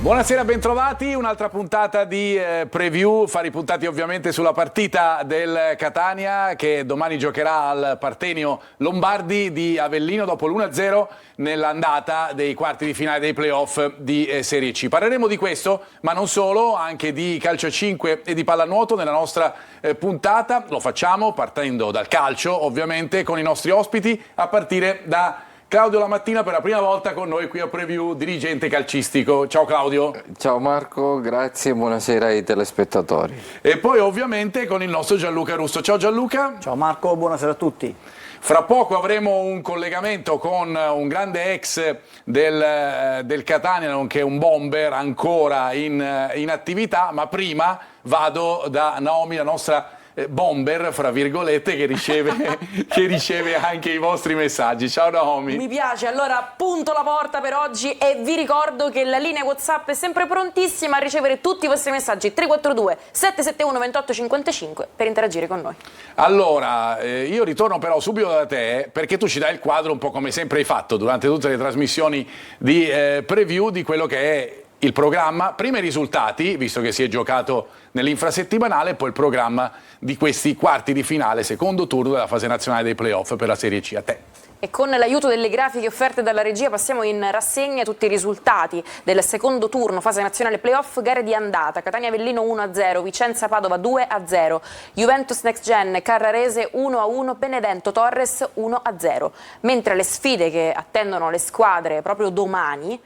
Buonasera, bentrovati, un'altra puntata di preview, fari puntati ovviamente sulla partita del Catania che domani giocherà al Partenio Lombardi di Avellino dopo l'1-0 nell'andata dei quarti di finale dei playoff di Serie C. Parleremo di questo, ma non solo, anche di calcio a 5 e di pallanuoto nella nostra puntata. Lo facciamo partendo dal calcio, ovviamente, con i nostri ospiti, a partire da Claudio Lamattina, per la prima volta con noi qui a Preview, dirigente calcistico. Ciao Claudio. Ciao Marco, grazie e buonasera ai telespettatori. E poi ovviamente con il nostro Gianluca Russo. Ciao Gianluca. Ciao Marco, buonasera a tutti. Fra poco avremo un collegamento con un grande ex del Catania, nonché un bomber ancora in attività, ma prima vado da Naomi, la nostra bomber, fra virgolette, che riceve anche i vostri messaggi. Ciao Naomi. Mi piace, allora punto la porta per oggi e vi ricordo che la linea WhatsApp è sempre prontissima a ricevere tutti i vostri messaggi. 342 771 2855 per interagire con noi. Allora, io ritorno però subito da te, perché tu ci dai il quadro un po' come sempre hai fatto durante tutte le trasmissioni di preview di quello che è il programma, prima i risultati, visto che si è giocato nell'infrasettimanale, e poi il programma di questi quarti di finale, secondo turno della fase nazionale dei playoff per la Serie C. A te. E con l'aiuto delle grafiche offerte dalla regia passiamo in rassegna tutti i risultati del secondo turno, fase nazionale playoff, gare di andata: Catania Avellino 1-0, Vicenza Padova 2-0, Juventus Next Gen Carrarese 1-1, Benevento Torres 1-0. Mentre le sfide che attendono le squadre proprio domani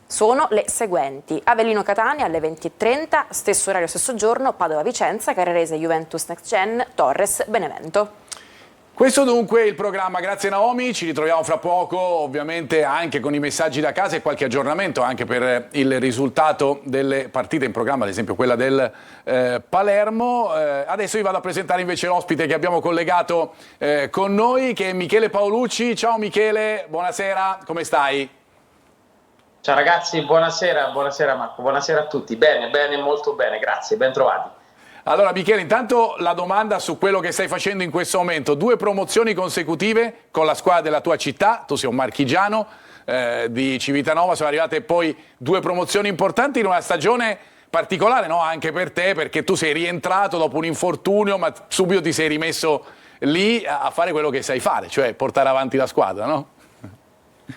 sono le seguenti: Avellino Catania alle 20:30, stesso orario, stesso giorno, Padova Vicenza, Carrarese Juventus Next Gen, Torres Benevento. Questo dunque è il programma. Grazie Naomi, ci ritroviamo fra poco, ovviamente anche con i messaggi da casa e qualche aggiornamento anche per il risultato delle partite in programma, ad esempio quella del Palermo. Adesso vi vado a presentare invece l'ospite che abbiamo collegato con noi, che è Michele Paolucci. Ciao Michele, buonasera, come stai? Ciao ragazzi, buonasera Marco, buonasera a tutti. Bene, molto bene, grazie, ben trovati. Allora Michele, intanto la domanda su quello che stai facendo in questo momento: 2 promozioni consecutive con la squadra della tua città, tu sei un marchigiano di Civitanova, sono arrivate poi 2 promozioni importanti in una stagione particolare, no? Anche per te, perché tu sei rientrato dopo un infortunio, ma subito ti sei rimesso lì a fare quello che sai fare, cioè portare avanti la squadra, no?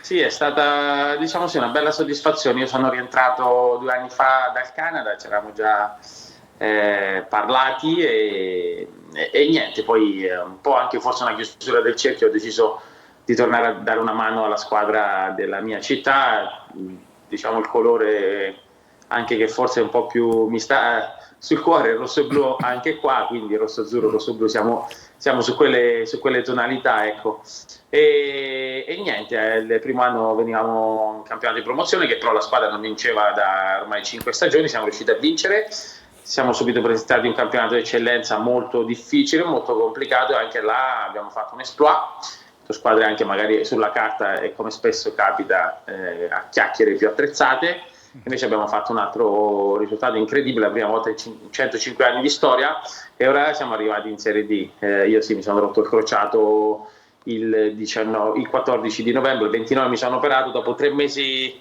Sì, è stata, diciamo sì, una bella soddisfazione. Io sono rientrato 2 anni fa dal Canada, ci eravamo già parlati e niente, poi un po' anche forse una chiusura del cerchio, ho deciso di tornare a dare una mano alla squadra della mia città. Diciamo il colore anche che forse un po' più mi sta sul cuore, il rosso e blu anche qua, quindi rosso azzurro, rosso blu, siamo su quelle tonalità, ecco. E niente, il primo anno venivamo in campionato di promozione, che però la squadra non vinceva da ormai 5 stagioni, siamo riusciti a vincere, siamo subito presentati in un campionato di eccellenza molto difficile, molto complicato, e anche là abbiamo fatto un exploit. Squadre anche magari sulla carta, e come spesso capita, a chiacchiere più attrezzate. Invece abbiamo fatto un altro risultato incredibile, la prima volta in 105 anni di storia, e ora siamo arrivati in Serie D. Io sì, mi sono rotto il crociato il 14 di novembre, il 29 mi sono operato, dopo 3 mesi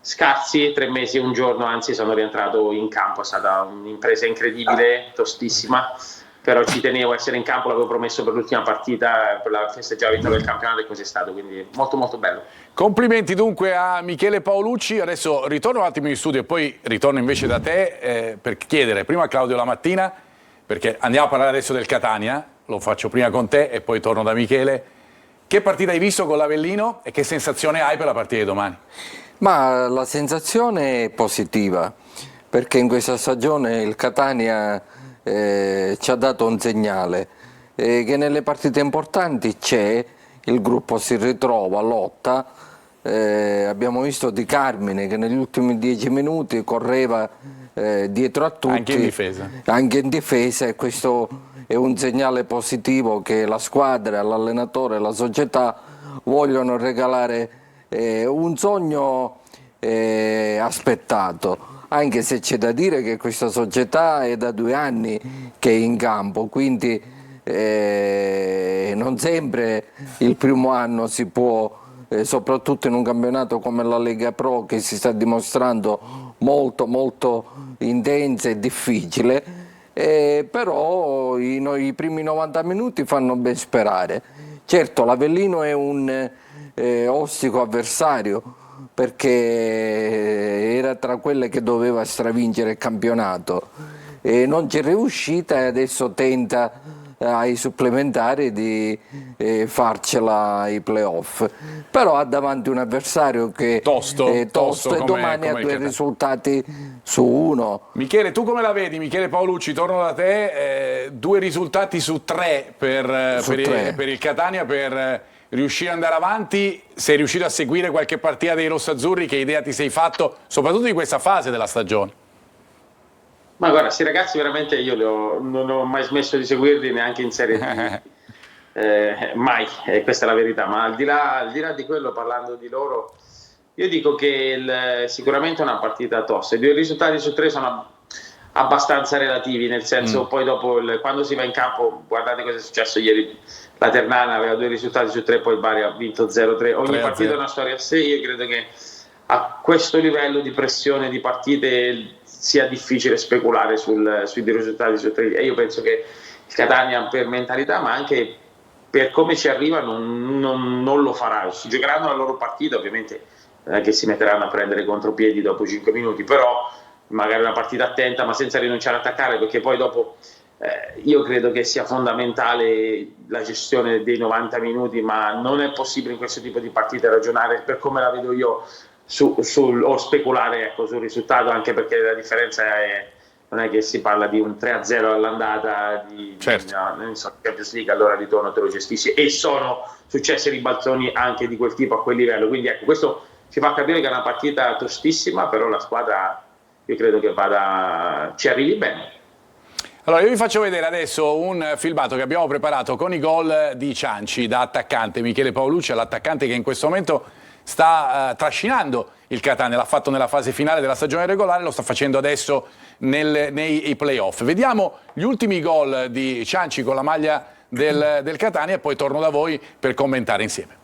scarsi, 3 mesi e un giorno anzi, sono rientrato in campo. È stata un'impresa incredibile, tostissima, però ci tenevo a essere in campo, l'avevo promesso per l'ultima partita, per la festeggiare la vittoria del campionato, e così è stato, quindi molto molto bello. Complimenti dunque a Michele Paolucci. Adesso ritorno un attimo in studio e poi ritorno invece da te per chiedere prima a Claudio Lamattina, perché andiamo a parlare adesso del Catania, lo faccio prima con te e poi torno da Michele. Che partita hai visto con l'Avellino e che sensazione hai per la partita di domani? Ma la sensazione è positiva, perché in questa stagione il Catania ci ha dato un segnale che nelle partite importanti c'è, il gruppo si ritrova, lotta. Abbiamo visto Di Carmine che negli ultimi 10 minuti correva dietro a tutti, anche in difesa, e questo è un segnale positivo che la squadra, l'allenatore e la società vogliono regalare un sogno aspettato. Anche se c'è da dire che questa società è da 2 anni che è in campo, quindi non sempre il primo anno si può soprattutto in un campionato come la Lega Pro, che si sta dimostrando molto intensa e difficile, però i primi 90 minuti fanno ben sperare. Certo, l'Avellino è un ostico avversario, perché era tra quelle che doveva stravincere il campionato e non c'è riuscita, e adesso tenta ai supplementari di farcela ai playoff, però ha davanti un avversario che tosto è tosto e domani ha due risultati su uno. Michele, tu come la vedi? Michele Paolucci, torno da te, 2 risultati su 3 per il Catania, per riuscire ad andare avanti. Sei riuscito a seguire qualche partita dei rossazzurri? Che idea ti sei fatto, soprattutto di questa fase della stagione? Ma guarda, questi ragazzi veramente io non ho mai smesso di seguirli, neanche in Serie D, mai, questa è la verità. Ma al di là di quello, parlando di loro, io dico che sicuramente è una partita tosta. I 2 risultati su 3 sono abbastanza relativi, nel senso poi dopo quando si va in campo, guardate cosa è successo ieri, la Ternana aveva 2 risultati su 3, poi il Bari ha vinto 0-3, ogni partita è una storia a sé. Io credo che a questo livello di pressione di partite sia difficile speculare sui risultati su 3, e io penso che il Catania, per mentalità ma anche per come ci arriva, non lo farà. Si giocheranno la loro partita, ovviamente non è che si metteranno a prendere contropiedi dopo 5 minuti, però magari una partita attenta ma senza rinunciare ad attaccare, perché poi dopo io credo che sia fondamentale la gestione dei 90 minuti, ma non è possibile in questo tipo di partite ragionare, per come la vedo io, o speculare sul risultato, anche perché la differenza non è che si parla di un 3-0 all'andata certo. non so, Champions League, allora il ritorno te lo gestisci, e sono successi ribalzoni anche di quel tipo a quel livello, quindi ecco, questo ci fa capire che è una partita tostissima, però la squadra io credo che ci arrivi bene. Allora, io vi faccio vedere adesso un filmato che abbiamo preparato con i gol di Cianci da attaccante. Michele Paolucci è l'attaccante che in questo momento sta trascinando il Catania, l'ha fatto nella fase finale della stagione regolare, lo sta facendo adesso nei playoff. Vediamo gli ultimi gol di Cianci con la maglia del Catania e poi torno da voi per commentare insieme.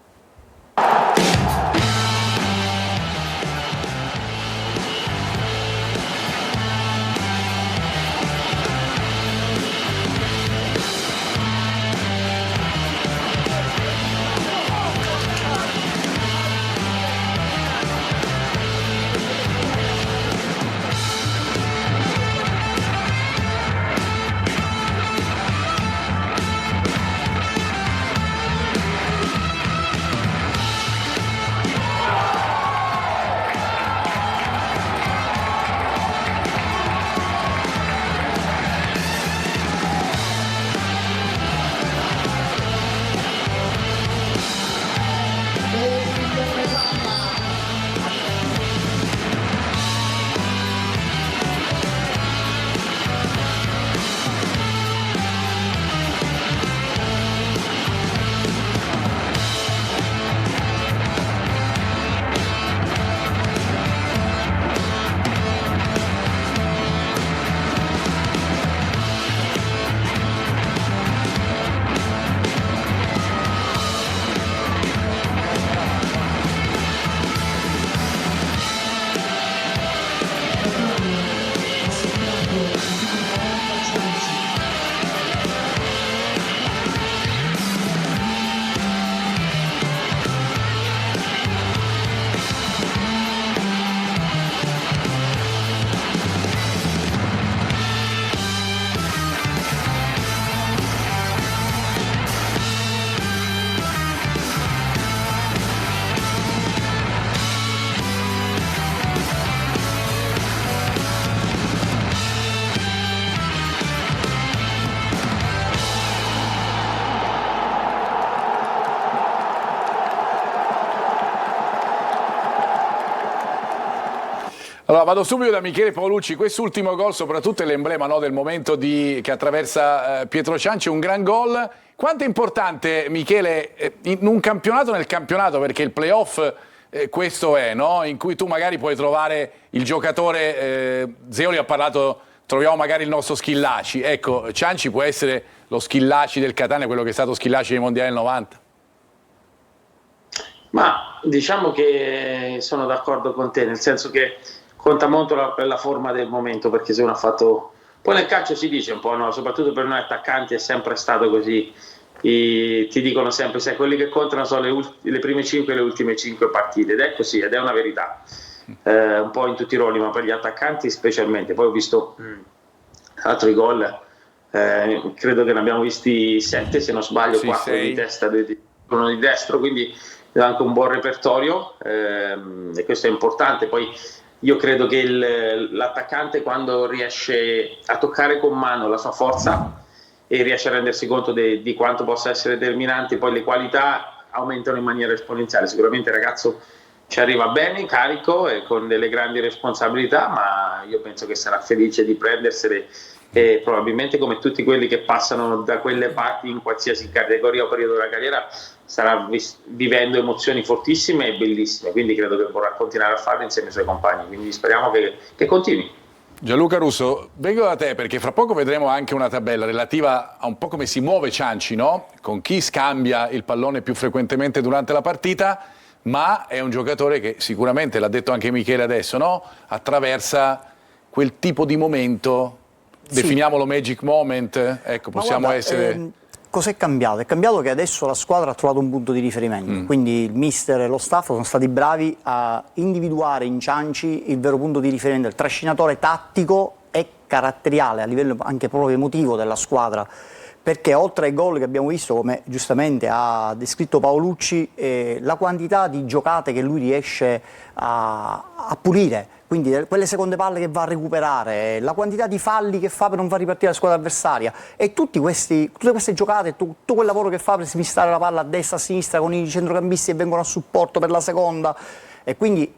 Allora vado subito da Michele Paolucci. Quest'ultimo gol soprattutto è l'emblema, no, del momento che attraversa Pietro Cianci, un gran gol. Quanto è importante, Michele, in un campionato nel campionato, perché il playoff questo è, no? In cui tu magari puoi trovare il giocatore, Zeoli ha parlato, troviamo magari il nostro Schillaci, ecco, Cianci può essere lo Schillaci del Catania, quello che è stato Schillaci nei mondiali del 90? Ma diciamo che sono d'accordo con te, nel senso che conta molto la forma del momento, perché se uno ha fatto... Poi nel calcio si dice un po', no? Soprattutto per noi attaccanti è sempre stato così, ti dicono sempre, sai, quelli che contano sono le prime 5 e le ultime 5 partite, ed è così, ed è una verità, un po' in tutti i ruoli, ma per gli attaccanti specialmente. Poi ho visto altri gol, credo che ne abbiamo visti 7 se non sbaglio, Sì, 4 sei. di testa, uno di destro, quindi è anche un buon repertorio, e questo è importante. Poi io credo che l'attaccante, quando riesce a toccare con mano la sua forza e riesce a rendersi conto di quanto possa essere determinante, poi le qualità aumentano in maniera esponenziale. Sicuramente il ragazzo ci arriva bene, carico e con delle grandi responsabilità, ma io penso che sarà felice di prendersele, e probabilmente, come tutti quelli che passano da quelle parti in qualsiasi categoria o periodo della carriera, starà vivendo emozioni fortissime e bellissime, quindi credo che vorrà continuare a farlo insieme ai suoi compagni, quindi speriamo che continui. Gianluca Russo, vengo da te perché fra poco vedremo anche una tabella relativa a un po' come si muove Cianci, no? Con chi scambia il pallone più frequentemente durante la partita, ma è un giocatore che sicuramente, l'ha detto anche Michele adesso, no? Attraversa quel tipo di momento, Sì. definiamolo magic moment, ecco, Ma possiamo guarda, essere... cos'è cambiato? È cambiato che adesso la squadra ha trovato un punto di riferimento, quindi il mister e lo staff sono stati bravi a individuare in Cianci il vero punto di riferimento, il trascinatore tattico e caratteriale a livello anche proprio emotivo della squadra, perché oltre ai gol che abbiamo visto, come giustamente ha descritto Paolucci, la quantità di giocate che lui riesce a pulire, quindi quelle seconde palle che va a recuperare, la quantità di falli che fa per non far ripartire la squadra avversaria, e tutte queste giocate, tutto quel lavoro che fa per smistare la palla a destra, a sinistra con i centrocampisti che vengono a supporto per la seconda, e quindi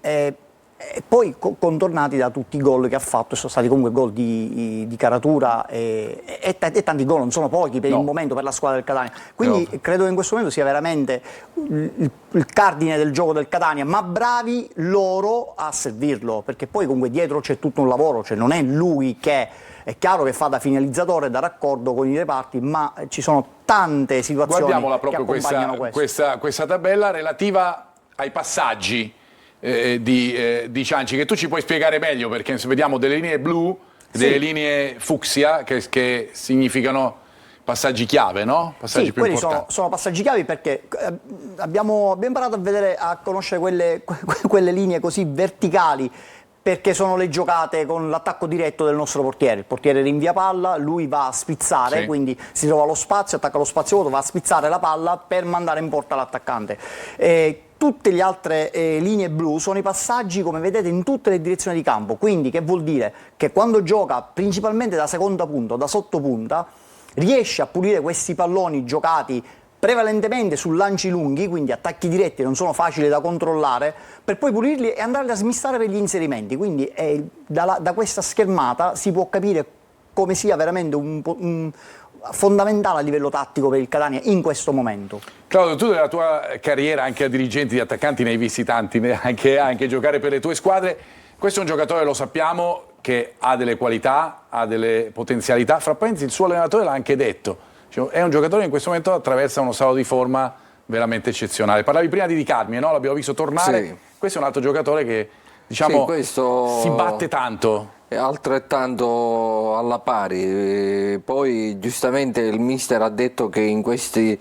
e poi contornati da tutti i gol che ha fatto, sono stati comunque gol di caratura e tanti gol, non sono pochi per il momento per la squadra del Catania, quindi credo che in questo momento sia veramente il cardine del gioco del Catania, ma bravi loro a servirlo, perché poi comunque dietro c'è tutto un lavoro, cioè non è lui che è chiaro che fa da finalizzatore, da raccordo con i reparti, ma ci sono tante situazioni Guardiamola che proprio accompagnano questo. questa tabella relativa ai passaggi di Cianci, che tu ci puoi spiegare meglio, perché vediamo delle linee blu, delle linee fucsia che significano passaggi chiave, no? Passaggi Sì, più quelli importanti. sono passaggi chiavi, perché abbiamo imparato a conoscere quelle linee così verticali, perché sono le giocate con l'attacco diretto del nostro portiere. Il portiere rinvia palla, lui va a spizzare, Sì. quindi si trova lo spazio, attacca lo spazio vuoto, va a spizzare la palla per mandare in porta l'attaccante. Tutte le altre linee blu sono i passaggi, come vedete, in tutte le direzioni di campo, quindi che vuol dire che quando gioca principalmente da seconda punta o da sottopunta riesce a pulire questi palloni giocati prevalentemente su lanci lunghi, quindi attacchi diretti non sono facili da controllare, per poi pulirli e andare a smistare per gli inserimenti. Quindi da questa schermata si può capire come sia veramente un fondamentale a livello tattico per il Catania in questo momento. Claudio, tu nella tua carriera anche a dirigenti di attaccanti ne hai visti tanti, anche giocare per le tue squadre. Questo è un giocatore, lo sappiamo, che ha delle qualità, ha delle potenzialità. Fra parentesi, il suo allenatore l'ha anche detto. Cioè, è un giocatore che in questo momento attraversa uno stato di forma veramente eccezionale. Parlavi prima di Carmine, no? L'abbiamo visto tornare. Sì. Questo è un altro giocatore che, diciamo, Sì, questo si batte tanto. è altrettanto alla pari. Poi giustamente il mister ha detto che in questo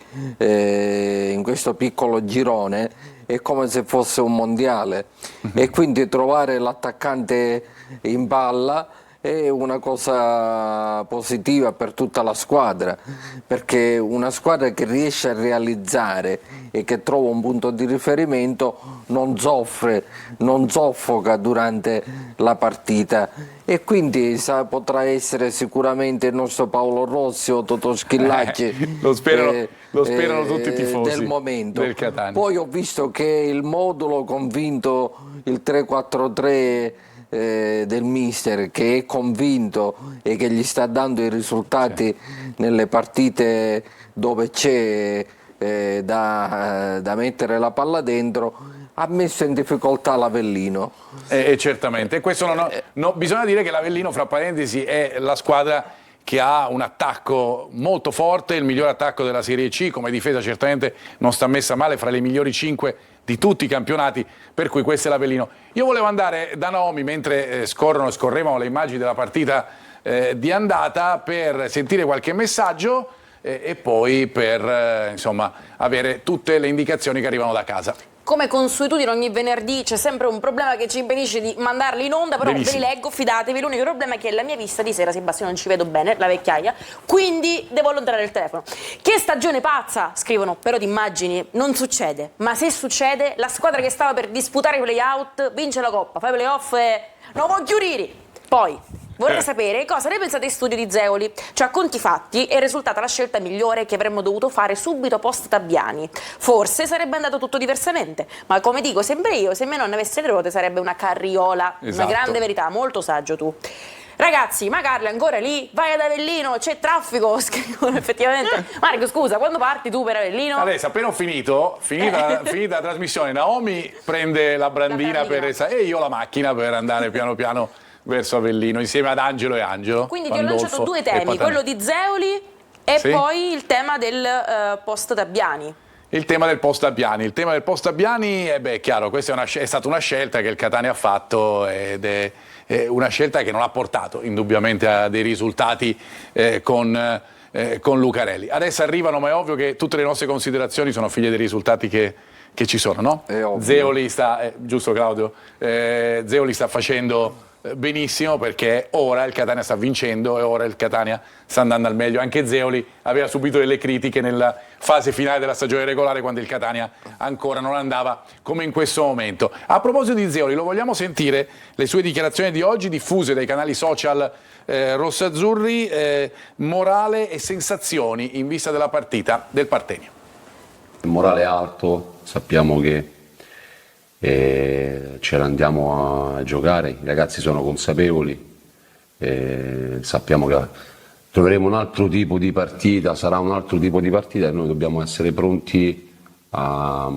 piccolo girone è come se fosse un mondiale e quindi trovare l'attaccante in palla è una cosa positiva per tutta la squadra, perché una squadra che riesce a realizzare e che trova un punto di riferimento non soffre, non soffoca durante la partita, e quindi potrà essere sicuramente il nostro Paolo Rossi o Totò Schillaci lo sperano tutti i tifosi del momento. del Catania. Poi ho visto che il modulo convinto, il 3-4-3 del mister, che è convinto e che gli sta dando i risultati nelle partite dove c'è da mettere la palla dentro, ha messo in difficoltà l'Avellino. Certamente. Questo bisogna dire che l'Avellino, fra parentesi, è la squadra che ha un attacco molto forte, il miglior attacco della Serie C, come difesa certamente non sta messa male, fra le migliori 5 di tutti i campionati, per cui questo è l'Avellino. Io volevo andare da Naomi mentre scorrevano le immagini della partita di andata per sentire qualche messaggio e poi per insomma avere tutte le indicazioni che arrivano da casa. Come consuetudine ogni venerdì c'è sempre un problema che ci impedisce di mandarli in onda, però Benissimo. ve li leggo, fidatevi, l'unico problema è che la mia vista di sera, Sebastiano, non ci vedo bene, la vecchiaia, quindi devo allontanare il telefono. Che stagione pazza, scrivono, però di immagini, non succede, ma se succede, la squadra che stava per disputare i play-out vince la Coppa, fa i play-off e non voglio riri. Poi, vorrei sapere cosa ne pensate in studio di Zeoli. Cioè, a conti fatti, è risultata la scelta migliore che avremmo dovuto fare subito post Tabbiani. Forse sarebbe andato tutto diversamente, ma come dico sempre io, se mia nonna avesse le ruote sarebbe una carriola. Esatto. Una grande verità, molto saggio tu. Ragazzi, ma Carla è ancora lì? Vai ad Avellino, c'è traffico, scrivono effettivamente. Marco, scusa, quando parti tu per Avellino? Adesso appena ho finita la trasmissione, Naomi prende la brandina e io la macchina per andare piano piano verso Avellino insieme ad Angelo e Angelo. Quindi ti ho lanciato due temi, quello di Zeoli e poi il tema del post Tabbiani. Il tema del post Tabbiani. Il tema del post Tabbiani è chiaro, questa è stata una scelta che il Catania ha fatto ed è una scelta che non ha portato indubbiamente a dei risultati con Lucarelli. Adesso arrivano, ma è ovvio che tutte le nostre considerazioni sono figlie dei risultati che ci sono, no? È ovvio. Zeoli sta, giusto Claudio, Zeoli sta facendo benissimo perché ora il Catania sta vincendo e ora il Catania sta andando al meglio. Anche Zeoli aveva subito delle critiche nella fase finale della stagione regolare quando il Catania ancora non andava come in questo momento. A proposito di Zeoli, lo vogliamo sentire le sue dichiarazioni di oggi diffuse dai canali social rossazzurri, morale e sensazioni in vista della partita del Partenio. Il morale è alto, sappiamo che ce l'andiamo a giocare, i ragazzi sono consapevoli, sappiamo che troveremo un altro tipo di partita, sarà un altro tipo di partita e noi dobbiamo essere pronti a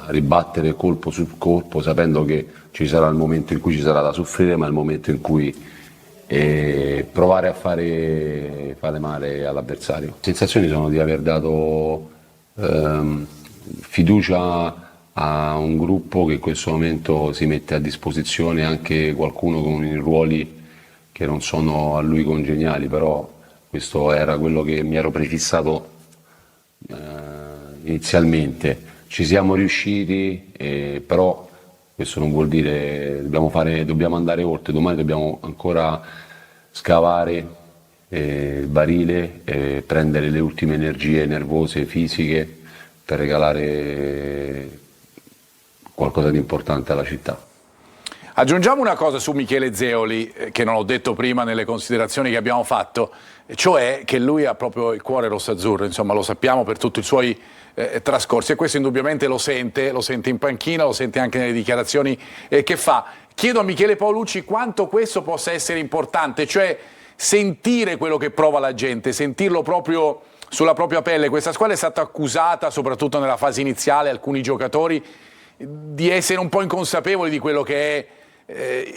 ribattere colpo su colpo, sapendo che ci sarà il momento in cui ci sarà da soffrire, ma il momento in cui provare a fare male all'avversario. Le sensazioni sono di aver dato fiducia a un gruppo che in questo momento si mette a disposizione, anche qualcuno con i ruoli che non sono a lui congeniali, però questo era quello che mi ero prefissato inizialmente. Ci siamo riusciti, però questo non vuol dire dobbiamo andare oltre, domani dobbiamo ancora scavare il barile, prendere le ultime energie nervose, fisiche per regalare qualcosa di importante alla città. Aggiungiamo una cosa su Michele Zeoli, che non ho detto prima nelle considerazioni che abbiamo fatto, cioè che lui ha proprio il cuore rossazzurro, insomma lo sappiamo per tutti i suoi trascorsi e questo indubbiamente lo sente in panchina, lo sente anche nelle dichiarazioni che fa. Chiedo a Michele Paolucci quanto questo possa essere importante, cioè sentire quello che prova la gente, sentirlo proprio sulla propria pelle. Questa squadra è stata accusata, soprattutto nella fase iniziale, alcuni giocatori, di essere un po' inconsapevoli di quello che è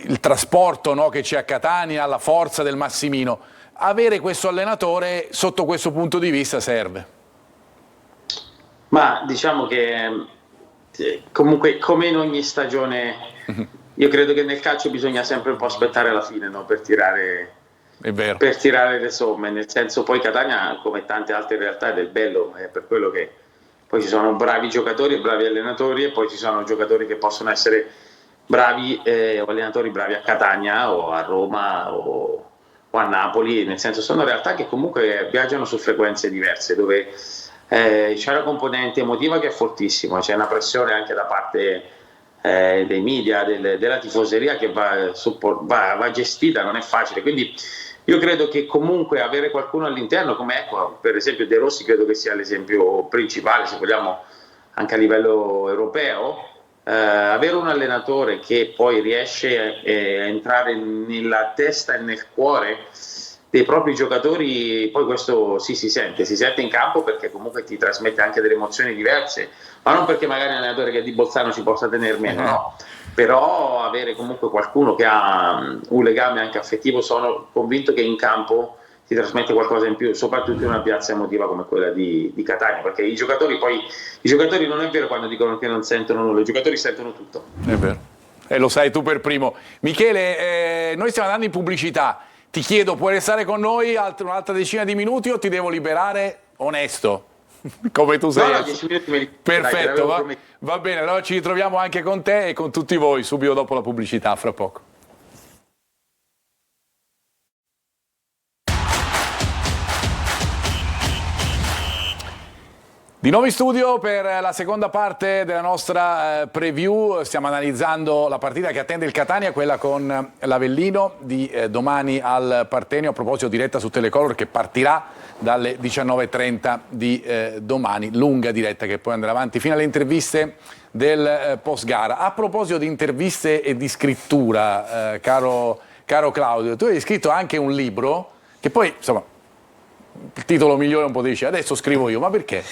il trasporto, no, che c'è a Catania, la forza del Massimino. Avere questo allenatore sotto questo punto di vista serve. Ma diciamo che comunque, come in ogni stagione, io credo che nel calcio bisogna sempre un po' aspettare la fine, no, per tirare le somme, nel senso, poi Catania, come tante altre realtà, è del bello, è per quello che poi ci sono bravi giocatori e bravi allenatori e poi ci sono giocatori che possono essere bravi o allenatori bravi a Catania o a Roma o a Napoli, nel senso sono realtà che comunque viaggiano su frequenze diverse, dove c'è una componente emotiva che è fortissima, c'è una pressione anche da parte dei media, della tifoseria che va gestita, non è facile, quindi io credo che comunque avere qualcuno all'interno, come ecco, per esempio De Rossi, credo che sia l'esempio principale, se vogliamo, anche a livello europeo, avere un allenatore che poi riesce a entrare nella testa e nel cuore dei propri giocatori, poi questo si sente in campo perché comunque ti trasmette anche delle emozioni diverse, ma non perché magari un allenatore che è di Bolzano ci possa tenere meno, no. Però avere comunque qualcuno che ha un legame anche affettivo, sono convinto che in campo ti trasmette qualcosa in più, soprattutto in una piazza emotiva come quella di Catania, perché i giocatori non è vero quando dicono che non sentono nulla, i giocatori sentono tutto. È vero, e lo sai tu per primo. Michele, noi stiamo andando in pubblicità, ti chiedo, puoi restare con noi un'altra decina di minuti o ti devo liberare? Onesto, come tu sei. No, 10 minuti me li... Perfetto, Dai, va bene, allora ci ritroviamo anche con te e con tutti voi subito dopo la pubblicità, fra poco. Di nuovo in studio per la seconda parte della nostra preview. Stiamo analizzando la partita che attende il Catania, quella con l'Avellino di domani al Partenio. A proposito, diretta su Telecolor che partirà dalle 19:30 di domani, lunga diretta che poi andrà avanti fino alle interviste del post gara. A proposito di interviste e di scrittura, caro Claudio, tu hai scritto anche un libro che poi, insomma, il titolo migliore un po' dice adesso scrivo io, ma perché?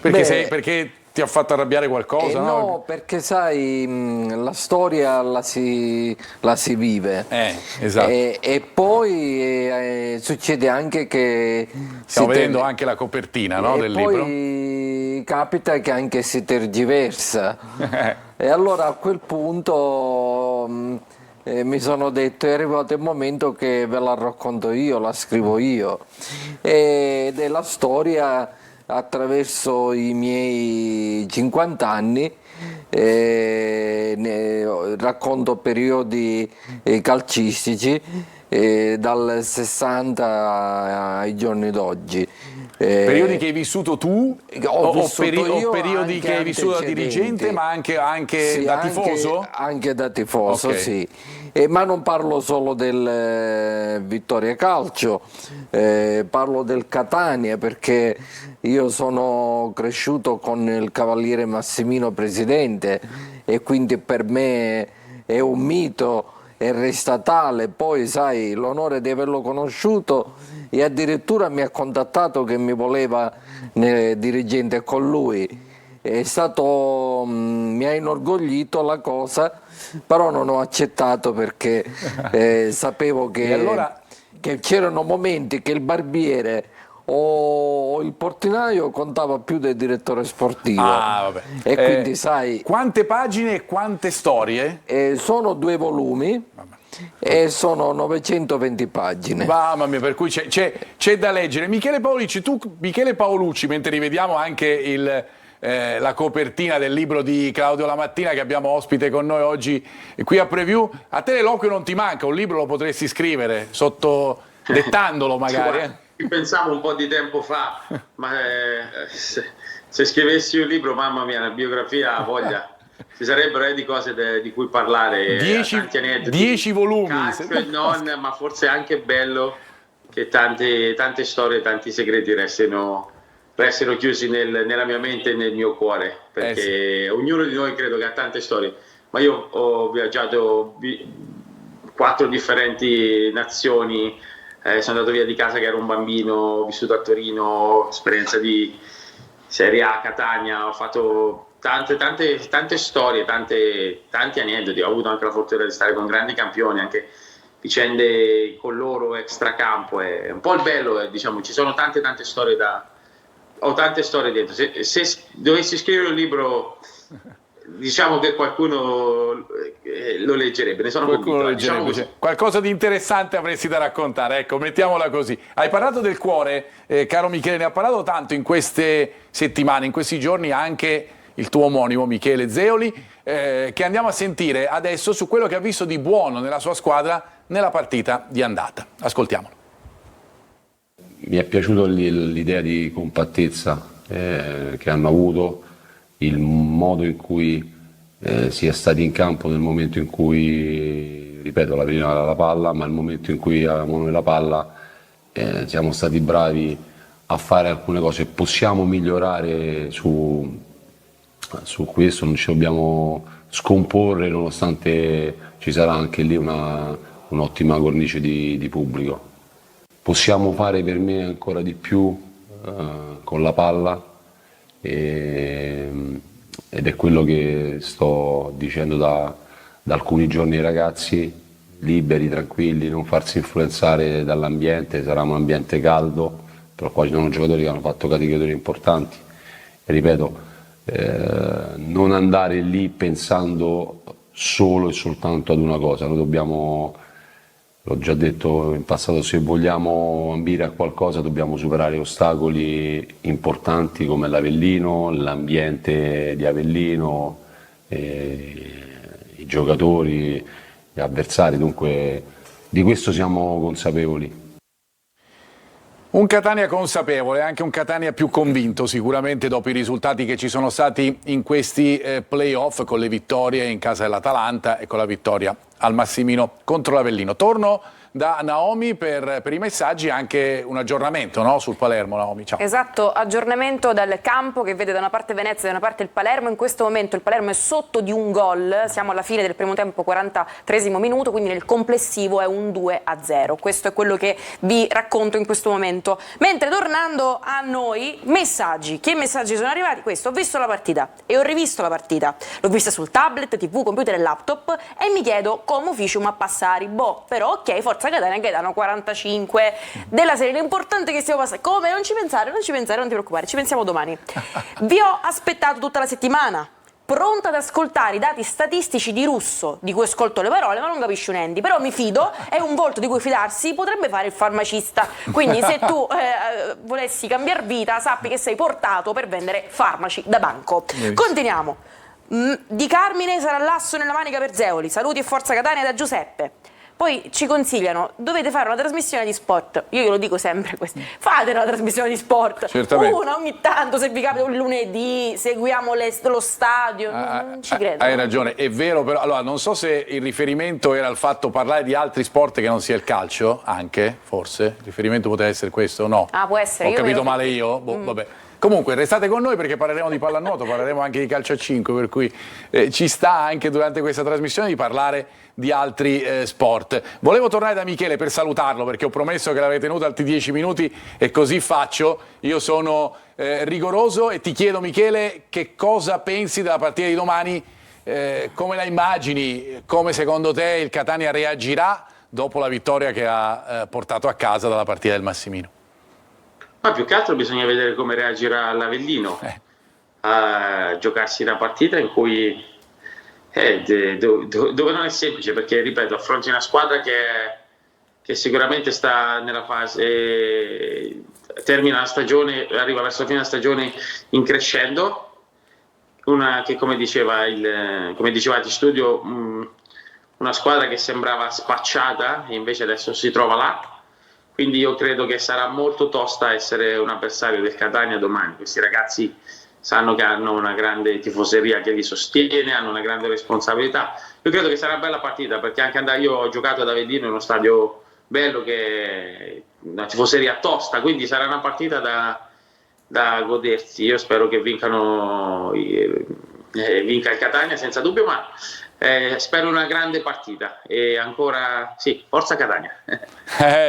Perché ti ha fatto arrabbiare qualcosa? No, perché sai, la storia la si vive. Esatto. E poi succede anche che... Stiamo vedendo anche la copertina, no, del libro. Poi capita che anche si tergiversa. E allora a quel punto... mi sono detto è arrivato il momento che ve la racconto io, la scrivo io, ed è la storia attraverso i miei 50 anni, racconto periodi calcistici dal 60 ai giorni d'oggi. Periodi che hai vissuto tu o periodi che hai vissuto da dirigente, ma anche sì, da tifoso? Anche da tifoso, Okay. sì. Ma non parlo solo del Vittoria Calcio, parlo del Catania, perché io sono cresciuto con il Cavaliere Massimino presidente e quindi per me è un mito e resta tale. Poi sai, l'onore di averlo conosciuto, e addirittura mi ha contattato che mi voleva dirigente con lui. È stato, mi ha inorgoglito la cosa, però non ho accettato perché sapevo che c'erano momenti che il barbiere o il portinaio contava più del direttore sportivo. Vabbè. E quindi sai... Quante pagine e quante storie? sono 2 volumi. E sono 920 pagine. Mamma mia, per cui c'è da leggere. Michele Paolucci, mentre rivediamo anche la copertina del libro di Claudio Lamattina che abbiamo ospite con noi oggi qui a Preview, a te l'eloquio non ti manca, un libro lo potresti scrivere, dettandolo magari. Ci pensavo un po' di tempo fa, ma se scrivessi un libro, mamma mia, una biografia, voglia. Ci sarebbero di cose di cui parlare. 10 volumi. Calcio e non, ma forse è anche bello che tante storie, tanti segreti restino chiusi nella mia mente e nel mio cuore, perché ognuno di noi credo che ha tante storie. Ma io ho viaggiato 4 differenti nazioni, sono andato via di casa che ero un bambino, ho vissuto a Torino, esperienza di Serie A, Catania, ho fatto tante storie, tanti aneddoti, ho avuto anche la fortuna di stare con grandi campioni, anche vicende con loro extracampo, è un po' il bello, diciamo, ci sono tante storie ho tante storie dentro. Se dovessi scrivere un libro, diciamo che qualcuno lo leggerebbe, ne sono convinto. Diciamo qualcosa di interessante avresti da raccontare, ecco, mettiamola così. Hai parlato del cuore, caro Michele, ne ha parlato tanto in queste settimane, in questi giorni anche il tuo omonimo Michele Zeoli, che andiamo a sentire adesso su quello che ha visto di buono nella sua squadra nella partita di andata. Ascoltiamolo. Mi è piaciuta l'idea di compattezza che hanno avuto, il modo in cui si è stati in campo nel momento in cui, ripeto, l'Avellino aveva la palla, ma nel momento in cui avevamo noi la palla siamo stati bravi a fare alcune cose. Possiamo migliorare su questo, non ci dobbiamo scomporre, nonostante ci sarà anche lì un'ottima cornice di pubblico. Possiamo fare per me ancora di più con la palla ed è quello che sto dicendo da alcuni giorni ai ragazzi. liberi, tranquilli, non farsi influenzare dall'ambiente. Sarà un ambiente caldo, però qua ci sono giocatori che hanno fatto categorie importanti. E ripeto, non andare lì pensando solo e soltanto ad una cosa. Noi dobbiamo, l'ho già detto in passato, se vogliamo ambire a qualcosa dobbiamo superare ostacoli importanti come l'Avellino, l'ambiente di Avellino, i giocatori, gli avversari, dunque di questo siamo consapevoli. Un Catania consapevole, anche un Catania più convinto sicuramente dopo i risultati che ci sono stati in questi play-off, con le vittorie in casa dell'Atalanta e con la vittoria al Massimino contro l'Avellino. Torno da Naomi per i messaggi, anche un aggiornamento, no? Sul Palermo, Naomi, ciao. Esatto, aggiornamento dal campo che vede da una parte Venezia e da una parte il Palermo. In questo momento il Palermo è sotto di un gol, siamo alla fine del primo tempo, 43esimo minuto, quindi nel complessivo è un 2-0. Questo è quello che vi racconto in questo momento. Mentre tornando a noi, messaggi. Che messaggi sono arrivati? Questo: ho visto la partita e ho rivisto la partita. L'ho vista sul tablet, TV, computer e laptop e mi chiedo come ufficium a passare. Boh, però ok, forza Catania che danno 45 della serie. L'importante è che stiamo passando. Come? Non ci pensare, non ti preoccupare, ci pensiamo domani. Vi ho aspettato tutta la settimana, pronta ad ascoltare i dati statistici di Russo, di cui ascolto le parole ma non capisci un endi, però mi fido, è un volto di cui fidarsi potrebbe fare il farmacista, quindi se tu volessi cambiare vita sappi che sei portato per vendere farmaci da banco. Continuiamo. Di Carmine sarà l'asso nella manica per Zeoli, saluti e forza Catania da Giuseppe. Poi ci consigliano, dovete fare una trasmissione di sport. Io glielo dico sempre questo: fate una trasmissione di sport. Certamente. Una ogni tanto, se vi capita un lunedì, seguiamo lo stadio. Non ci credo. Hai ragione, è vero, però allora non so se il riferimento era il fatto parlare di altri sport che non sia il calcio, anche, forse. Il riferimento poteva essere questo o no? Ah, può essere. Ho capito male io? Boh, vabbè. Comunque restate con noi perché parleremo di pallanuoto, parleremo anche di calcio a 5, per cui ci sta anche durante questa trasmissione di parlare di altri sport. Volevo tornare da Michele per salutarlo perché ho promesso che l'avrei tenuto altri 10 minuti e così faccio. Io sono rigoroso e ti chiedo, Michele, che cosa pensi della partita di domani, come la immagini, come secondo te il Catania reagirà dopo la vittoria che ha portato a casa dalla partita del Massimino? Ma più che altro bisogna vedere come reagirà l'Avellino a giocarsi una partita in cui dove non è semplice, perché ripeto, affronti una squadra che sicuramente sta nella fase, termina la stagione, arriva verso la fine della stagione in crescendo, una che come dicevate in studio, una squadra che sembrava spacciata e invece adesso si trova là. Quindi io credo che sarà molto tosta essere un avversario del Catania domani. Questi ragazzi sanno che hanno una grande tifoseria che li sostiene, hanno una grande responsabilità. Io credo che sarà una bella partita, perché anche io ho giocato ad Avellino in uno stadio bello, che una tifoseria tosta, quindi sarà una partita da godersi. Io spero che vinca il Catania senza dubbio, ma spero una grande partita e ancora sì, forza Catania.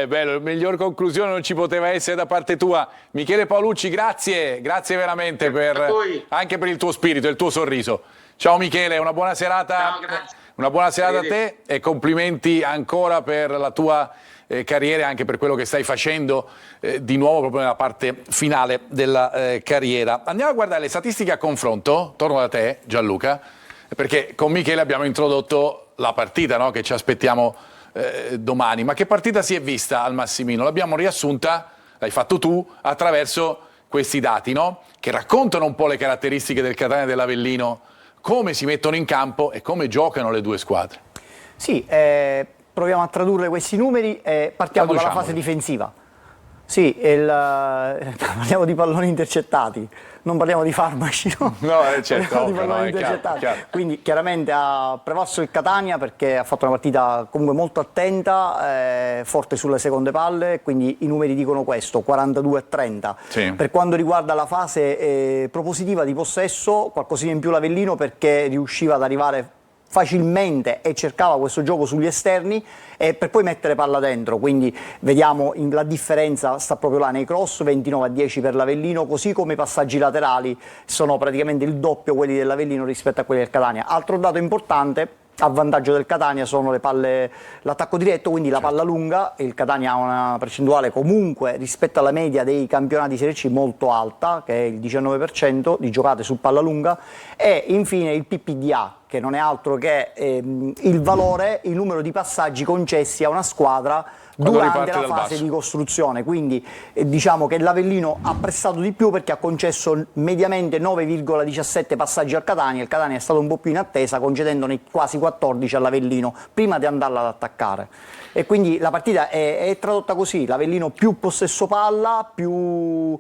Bello, miglior conclusione non ci poteva essere da parte tua. Michele Paolucci, grazie veramente anche per il tuo spirito e il tuo sorriso. Ciao Michele, una buona serata. Ciao, grazie. Una buona serata a te e complimenti ancora per la tua carriera e anche per quello che stai facendo di nuovo proprio nella parte finale della carriera. Andiamo a guardare le statistiche a confronto, torno da te Gianluca, perché con Michele abbiamo introdotto la partita, no? Che ci aspettiamo domani. Ma che partita si è vista al Massimino? L'abbiamo riassunta, l'hai fatto tu, attraverso questi dati, no? Che raccontano un po' le caratteristiche del Catania e dell'Avellino, come si mettono in campo e come giocano le due squadre. Sì, proviamo a tradurre questi numeri e partiamo dalla fase difensiva. Sì, parliamo di palloni intercettati, non parliamo di farmaci, no? No, certo, di palloni intercettati. chiaro. Quindi chiaramente ha prevalso il Catania perché ha fatto una partita comunque molto attenta, forte sulle seconde palle, quindi i numeri dicono questo, 42-30. Sì. Per quanto riguarda la fase propositiva di possesso, qualcosina in più l'Avellino perché riusciva ad arrivare facilmente e cercava questo gioco sugli esterni e per poi mettere palla dentro, quindi vediamo la differenza sta proprio là nei cross, 29-10 per l'Avellino, così come i passaggi laterali sono praticamente il doppio quelli dell'Avellino rispetto a quelli del Catania. Altro dato importante, a vantaggio del Catania sono le palle, l'attacco diretto, quindi la palla lunga. Il Catania ha una percentuale comunque rispetto alla media dei campionati Serie C molto alta, che è il 19% di giocate su palla lunga, e infine il PPDA, che non è altro che il valore, il numero di passaggi concessi a una squadra durante la fase di costruzione. Quindi diciamo che l'Avellino ha prestato di più perché ha concesso mediamente 9,17 passaggi al Catania. Il Catania è stato un po' più in attesa, concedendone quasi 14 all'Avellino prima di andarla ad attaccare, e quindi la partita è tradotta così: l'Avellino più possesso palla, più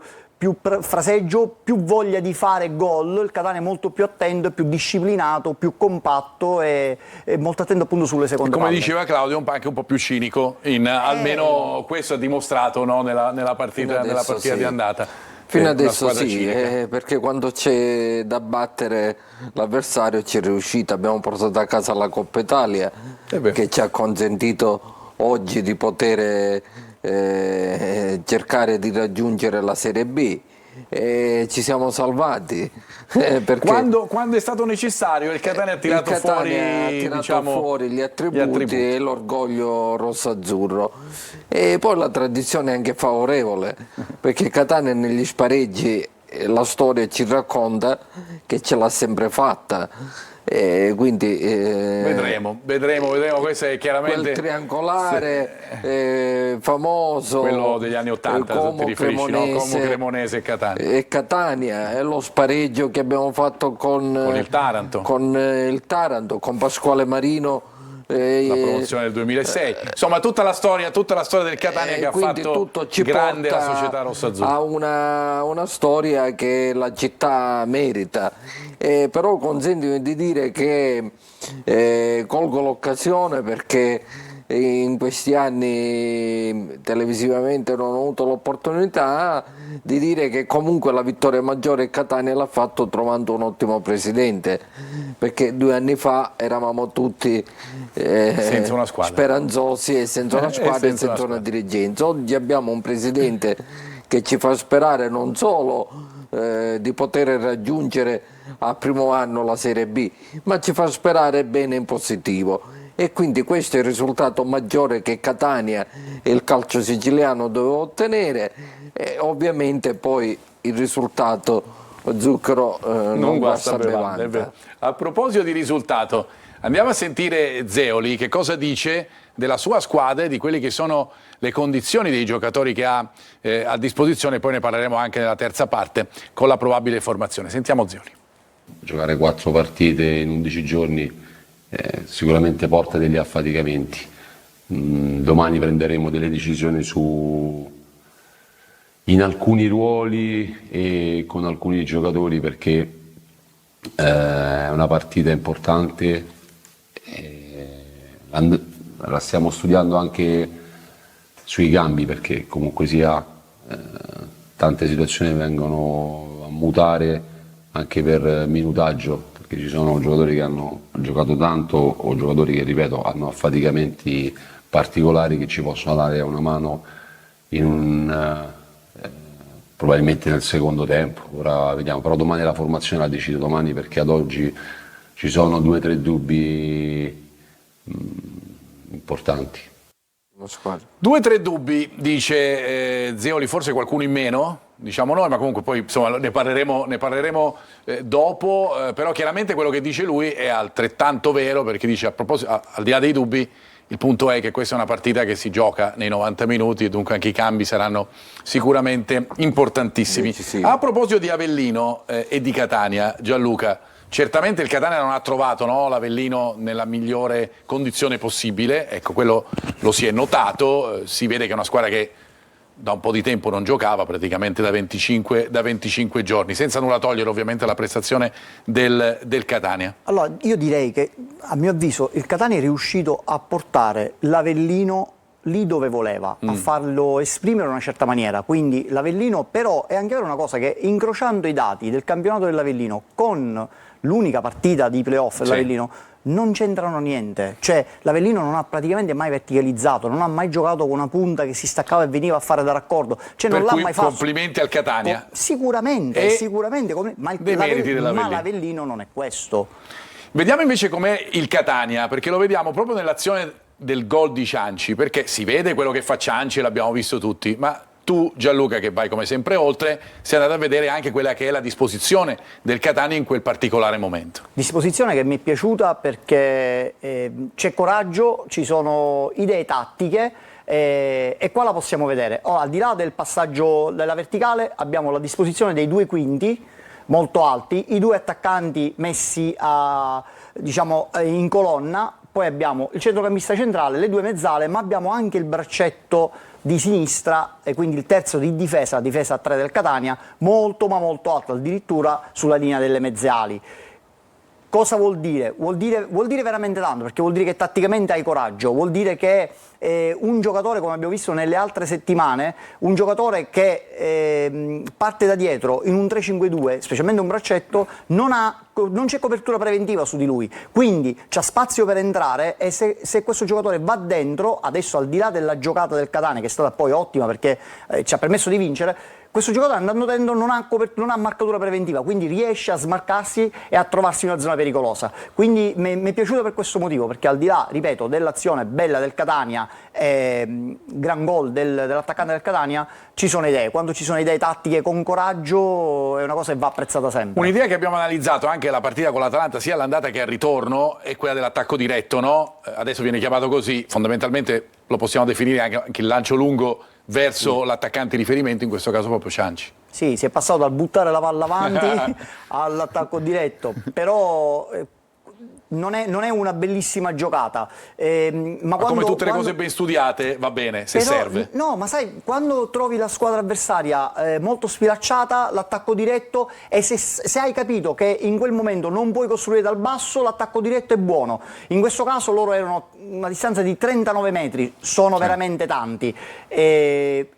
fraseggio, più voglia di fare gol. Il Catania è molto più attento, più disciplinato, più compatto e molto attento appunto sulle seconde come palle. diceva Claudio, anche un po' più cinico, almeno questo ha dimostrato, no, nella partita sì. di andata. Fino adesso sì, perché quando c'è da battere l'avversario ci è riuscita. Abbiamo portato a casa la Coppa Italia, che ci ha consentito oggi di poter cercare di raggiungere la Serie B, e ci siamo salvati. Perché quando è stato necessario il Catania ha tirato fuori gli attributi e l'orgoglio rosso-azzurro, e poi la tradizione è anche favorevole, perché Catania negli spareggi, la storia ci racconta che ce l'ha sempre fatta. Quindi vedremo, questo è chiaramente quel triangolare famoso, quello degli anni 80, Como, ti riferisci, no? Como, Cremonese e Catania, e lo spareggio che abbiamo fatto con il Taranto, con Pasquale Marino, la promozione del 2006, insomma tutta la storia del Catania che ha fatto tutto ci grande porta la società rossazzurra a una storia che la città merita. Però consentimi di dire che colgo l'occasione, perché in questi anni televisivamente non ho avuto l'opportunità di dire che comunque la vittoria maggiore il Catania l'ha fatto trovando un ottimo presidente, perché 2 anni fa eravamo tutti senza una squadra, speranzosi, e senza una squadra e senza una dirigenza. Oggi abbiamo un presidente che ci fa sperare non solo di poter raggiungere al primo anno la Serie B, ma ci fa sperare bene in positivo. E quindi questo è il risultato maggiore che Catania e il calcio siciliano doveva ottenere, e ovviamente poi il risultato zucchero non guasta bevanda. A proposito di risultato, andiamo a sentire Zeoli che cosa dice della sua squadra e di quelle che sono le condizioni dei giocatori che ha a disposizione. Poi ne parleremo anche nella terza parte con la probabile formazione. Sentiamo Zeoli. Giocare 4 partite in 11 giorni sicuramente porta degli affaticamenti. Domani prenderemo delle decisioni in alcuni ruoli e con alcuni giocatori, perché è una partita importante, la stiamo studiando anche sui cambi, perché comunque sia tante situazioni vengono a mutare anche per minutaggio, perché ci sono giocatori che hanno giocato tanto o giocatori che, ripeto, hanno affaticamenti particolari che ci possono dare una mano probabilmente nel secondo tempo. Ora vediamo, però domani la formazione la decido domani, perché ad oggi ci sono 2 o 3 dubbi importanti. 2 o 3 dubbi, dice Zeoli, forse qualcuno in meno, diciamo noi, ma comunque poi insomma ne parleremo dopo, però chiaramente quello che dice lui è altrettanto vero, perché dice, a proposito, al di là dei dubbi, il punto è che questa è una partita che si gioca nei 90 minuti e dunque anche i cambi saranno sicuramente importantissimi. Sì. A proposito di Avellino e di Catania, Gianluca, certamente il Catania non ha trovato, no, l'Avellino nella migliore condizione possibile, ecco, quello lo si è notato, si vede che è una squadra che da un po' di tempo non giocava, praticamente da 25 giorni, senza nulla togliere ovviamente la prestazione del Catania. Allora, io direi che, a mio avviso, il Catania è riuscito a portare l'Avellino lì dove voleva, a farlo esprimere in una certa maniera. Quindi l'Avellino, però, è anche vero una cosa, che incrociando i dati del campionato dell'Avellino con l'unica partita di playoff dell'Avellino, non c'entrano niente. Cioè l'Avellino non ha praticamente mai verticalizzato, non ha mai giocato con una punta che si staccava e veniva a fare da raccordo, cioè non l'ha mai fatto. Complimenti al Catania. Sicuramente, ma meriti dell'Avellino. l'Avellino non è questo. Vediamo invece com'è il Catania, perché lo vediamo proprio nell'azione del gol di Cianci, perché si vede quello che fa Cianci, l'abbiamo visto tutti, ma tu, Gianluca, che vai come sempre oltre, sei andato a vedere anche quella che è la disposizione del Catania in quel particolare momento. Disposizione che mi è piaciuta perché c'è coraggio, ci sono idee tattiche e qua la possiamo vedere. Al di là del passaggio della verticale abbiamo la disposizione dei due quinti molto alti, i due attaccanti messi diciamo, in colonna, poi abbiamo il centrocampista centrale, le due mezzale, ma abbiamo anche il braccetto di sinistra e quindi il terzo di difesa, difesa a 3 del Catania, molto ma molto alto, addirittura sulla linea delle mezze ali. Cosa vuol dire? Vuol dire veramente tanto, perché vuol dire che tatticamente hai coraggio, vuol dire che un giocatore, come abbiamo visto nelle altre settimane, un giocatore che parte da dietro in un 3-5-2, specialmente un braccetto, non c'è copertura preventiva su di lui, quindi c'ha spazio per entrare e se questo giocatore va dentro, adesso al di là della giocata del Catania, che è stata poi ottima perché ci ha permesso di vincere, questo giocatore andando dentro non ha marcatura preventiva, quindi riesce a smarcarsi e a trovarsi in una zona pericolosa. Quindi mi è piaciuto per questo motivo, perché al di là, ripeto, dell'azione bella del Catania, gran gol dell'attaccante del Catania, ci sono idee. Quando ci sono idee tattiche con coraggio è una cosa che va apprezzata sempre. Un'idea che abbiamo analizzato anche la partita con l'Atalanta, sia all'andata che al ritorno, è quella dell'attacco diretto, no? Adesso viene chiamato così, fondamentalmente lo possiamo definire anche il lancio lungo verso l'attaccante di riferimento, in questo caso proprio Cianci. Sì, si è passato dal buttare la palla avanti all'attacco diretto, però non è una bellissima giocata. Ma come tutte le cose ben studiate va bene, se però, serve. No, ma sai, quando trovi la squadra avversaria molto sfilacciata, l'attacco diretto, e se hai capito che in quel momento non puoi costruire dal basso, l'attacco diretto è buono. In questo caso loro erano una distanza di 39 metri, sono veramente tanti.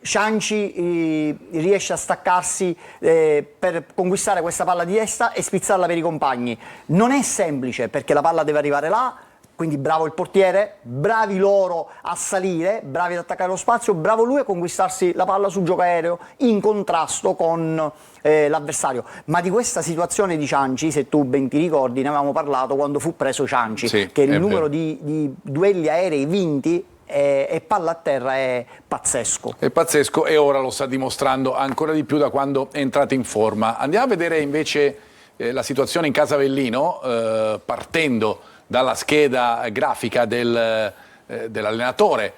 Cianci riesce a staccarsi per conquistare questa palla di destra e spizzarla per i compagni. Non è semplice, perché la palla deve arrivare là, quindi bravo il portiere, bravi loro a salire, bravi ad attaccare lo spazio, bravo lui a conquistarsi la palla sul gioco aereo in contrasto con l'avversario. Ma di questa situazione di Cianci, se tu ben ti ricordi, ne avevamo parlato quando fu preso Cianci, sì, che il numero di duelli aerei vinti e palla a terra è pazzesco. È pazzesco, e ora lo sta dimostrando ancora di più da quando è entrato in forma. Andiamo a vedere invece la situazione in casa Avellino, partendo dalla scheda grafica dell'allenatore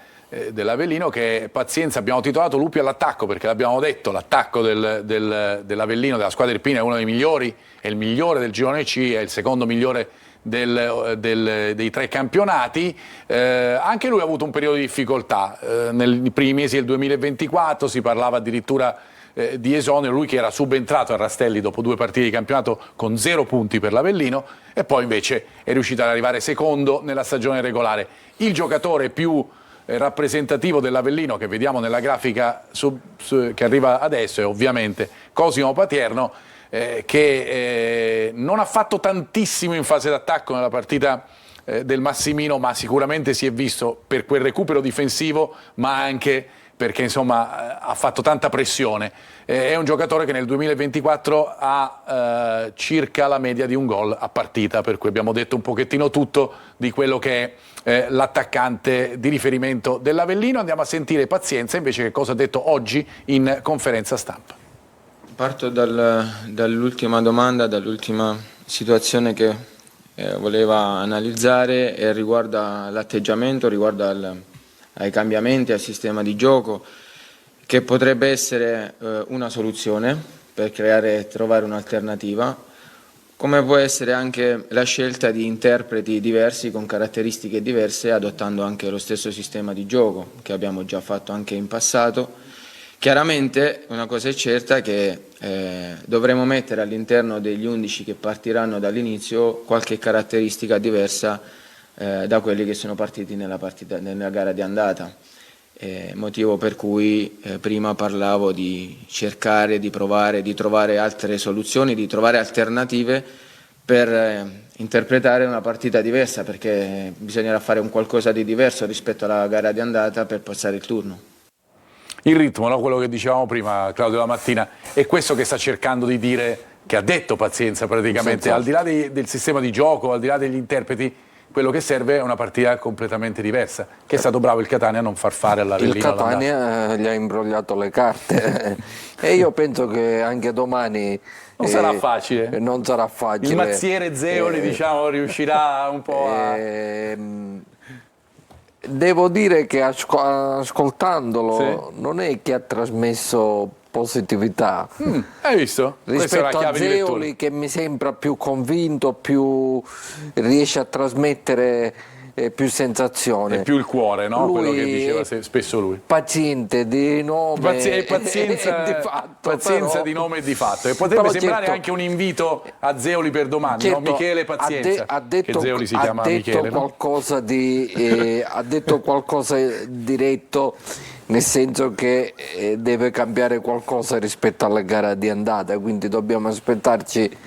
dell'Avellino, che pazienza, abbiamo titolato Lupi all'attacco, perché l'abbiamo detto, l'attacco dell'Avellino, della squadra irpina, è uno dei migliori, è il migliore del girone C, è il secondo migliore dei 3 campionati. Anche lui ha avuto un periodo di difficoltà nei primi mesi del 2024, si parlava addirittura di esonero, lui che era subentrato a Rastelli dopo 2 partite di campionato con 0 punti per l'Avellino, e poi invece è riuscito ad arrivare secondo nella stagione regolare. Il giocatore più rappresentativo dell'Avellino, che vediamo nella grafica che arriva adesso, è ovviamente Cosimo Patierno, che non ha fatto tantissimo in fase d'attacco nella partita del Massimino, ma sicuramente si è visto per quel recupero difensivo, ma anche perché insomma ha fatto tanta pressione. È un giocatore che nel 2024 ha circa la media di un gol a partita, per cui abbiamo detto un pochettino tutto di quello che è l'attaccante di riferimento dell'Avellino. Andiamo a sentire Pazienza invece che cosa ha detto oggi in conferenza stampa. Parto dall'ultima domanda, dall'ultima situazione che voleva analizzare, e riguarda l'atteggiamento, riguarda ai cambiamenti, al sistema di gioco, che potrebbe essere una soluzione per creare e trovare un'alternativa, come può essere anche la scelta di interpreti diversi con caratteristiche diverse, adottando anche lo stesso sistema di gioco che abbiamo già fatto anche in passato. Chiaramente una cosa è certa, che dovremo mettere all'interno degli 11 che partiranno dall'inizio qualche caratteristica diversa da quelli che sono partiti nella gara di andata, motivo per cui prima parlavo di cercare, di provare, di trovare altre soluzioni, di trovare alternative per interpretare una partita diversa, perché bisognerà fare un qualcosa di diverso rispetto alla gara di andata per passare il turno. Il ritmo, no? Quello che dicevamo prima, Claudio, la mattina, è questo che sta cercando di dire che ha detto pazienza praticamente, Senza- al di là del sistema di gioco, al di là degli interpreti, quello che serve è una partita completamente diversa, che è stato bravo il Catania a non far fare all'Avellino. Il Catania gli ha imbrogliato le carte e io penso che anche domani Non sarà facile. Non sarà facile. Il mazziere Zeoli, diciamo, riuscirà un po' a... Devo dire che ascoltandolo Sì. non è che ha trasmesso positività. Hai visto? Questa è la Rispetto a chiave di lettura. Zeoli, che mi sembra più convinto, più riesce a trasmettere più sensazione. È più il cuore, no? Lui Quello che diceva è spesso lui. paziente di nome Pazienza, e di fatto, pazienza però- di nome e di fatto. E potrebbe però sembrare certo- anche un invito a Zeoli per domani, no? certo, Michele Pazienza, ha detto, che Zeoli si ha chiama detto Michele, no? qualcosa di ha detto qualcosa diretto, nel senso che deve cambiare qualcosa rispetto alla gara di andata, quindi dobbiamo aspettarci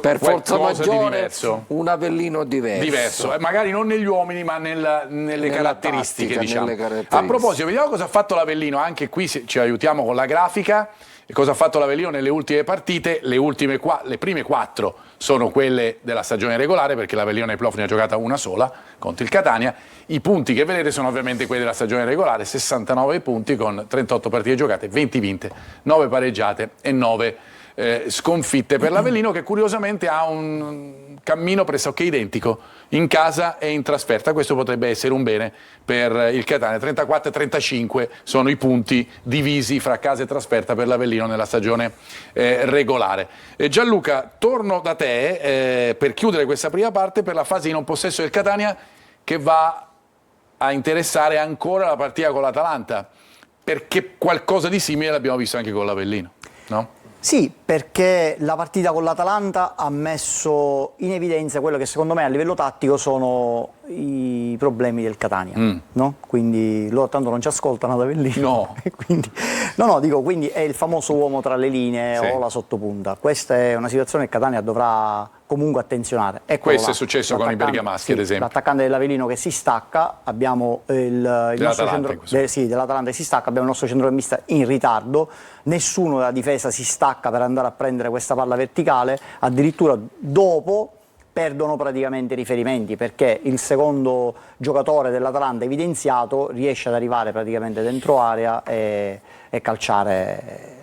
per forza qualcosa di maggiore diverso. un Avellino diverso. Magari non negli uomini ma nelle Nella caratteristiche, tattica, diciamo. nelle caratteristiche. A proposito, vediamo cosa ha fatto l'Avellino, anche qui ci aiutiamo con la grafica. E cosa ha fatto l'Avellino nelle ultime partite? Le prime 4 sono quelle della stagione regolare, perché l'Avellino nei playoff ne ha giocata una sola contro il Catania. I punti che vedete sono ovviamente quelli della stagione regolare, 69 punti con 38 partite giocate, 20 vinte, 9 pareggiate e 9 sconfitte per l'Avellino, che curiosamente ha un cammino pressoché identico in casa e in trasferta. Questo potrebbe essere un bene per il Catania. 34 e 35 sono i punti divisi fra casa e trasferta per l'Avellino nella stagione regolare. Gianluca, torno da te per chiudere questa prima parte per la fase di non possesso del Catania, che va a interessare ancora la partita con l'Atalanta, perché qualcosa di simile l'abbiamo visto anche con l'Avellino, no? Sì, perché la partita con l'Atalanta ha messo in evidenza quello che secondo me a livello tattico sono i problemi del Catania, no? Quindi loro tanto non ci ascoltano ad Avellino. No. E quindi, quindi è il famoso uomo tra le linee Sì. o la sottopunta. Questa è una situazione che Catania dovrà comunque attenzionare. Eccolo Questo là, è successo con i l'attaccante- bergamaschi, ad esempio. L'attaccante dell'Avellino che si stacca, abbiamo il nostro dell'Atalanta che si stacca, abbiamo il nostro centrocampista in ritardo, nessuno della difesa si stacca per andare a prendere questa palla verticale, addirittura dopo perdono praticamente i riferimenti, perché il secondo giocatore dell'Atalanta evidenziato riesce ad arrivare praticamente dentro area e calciare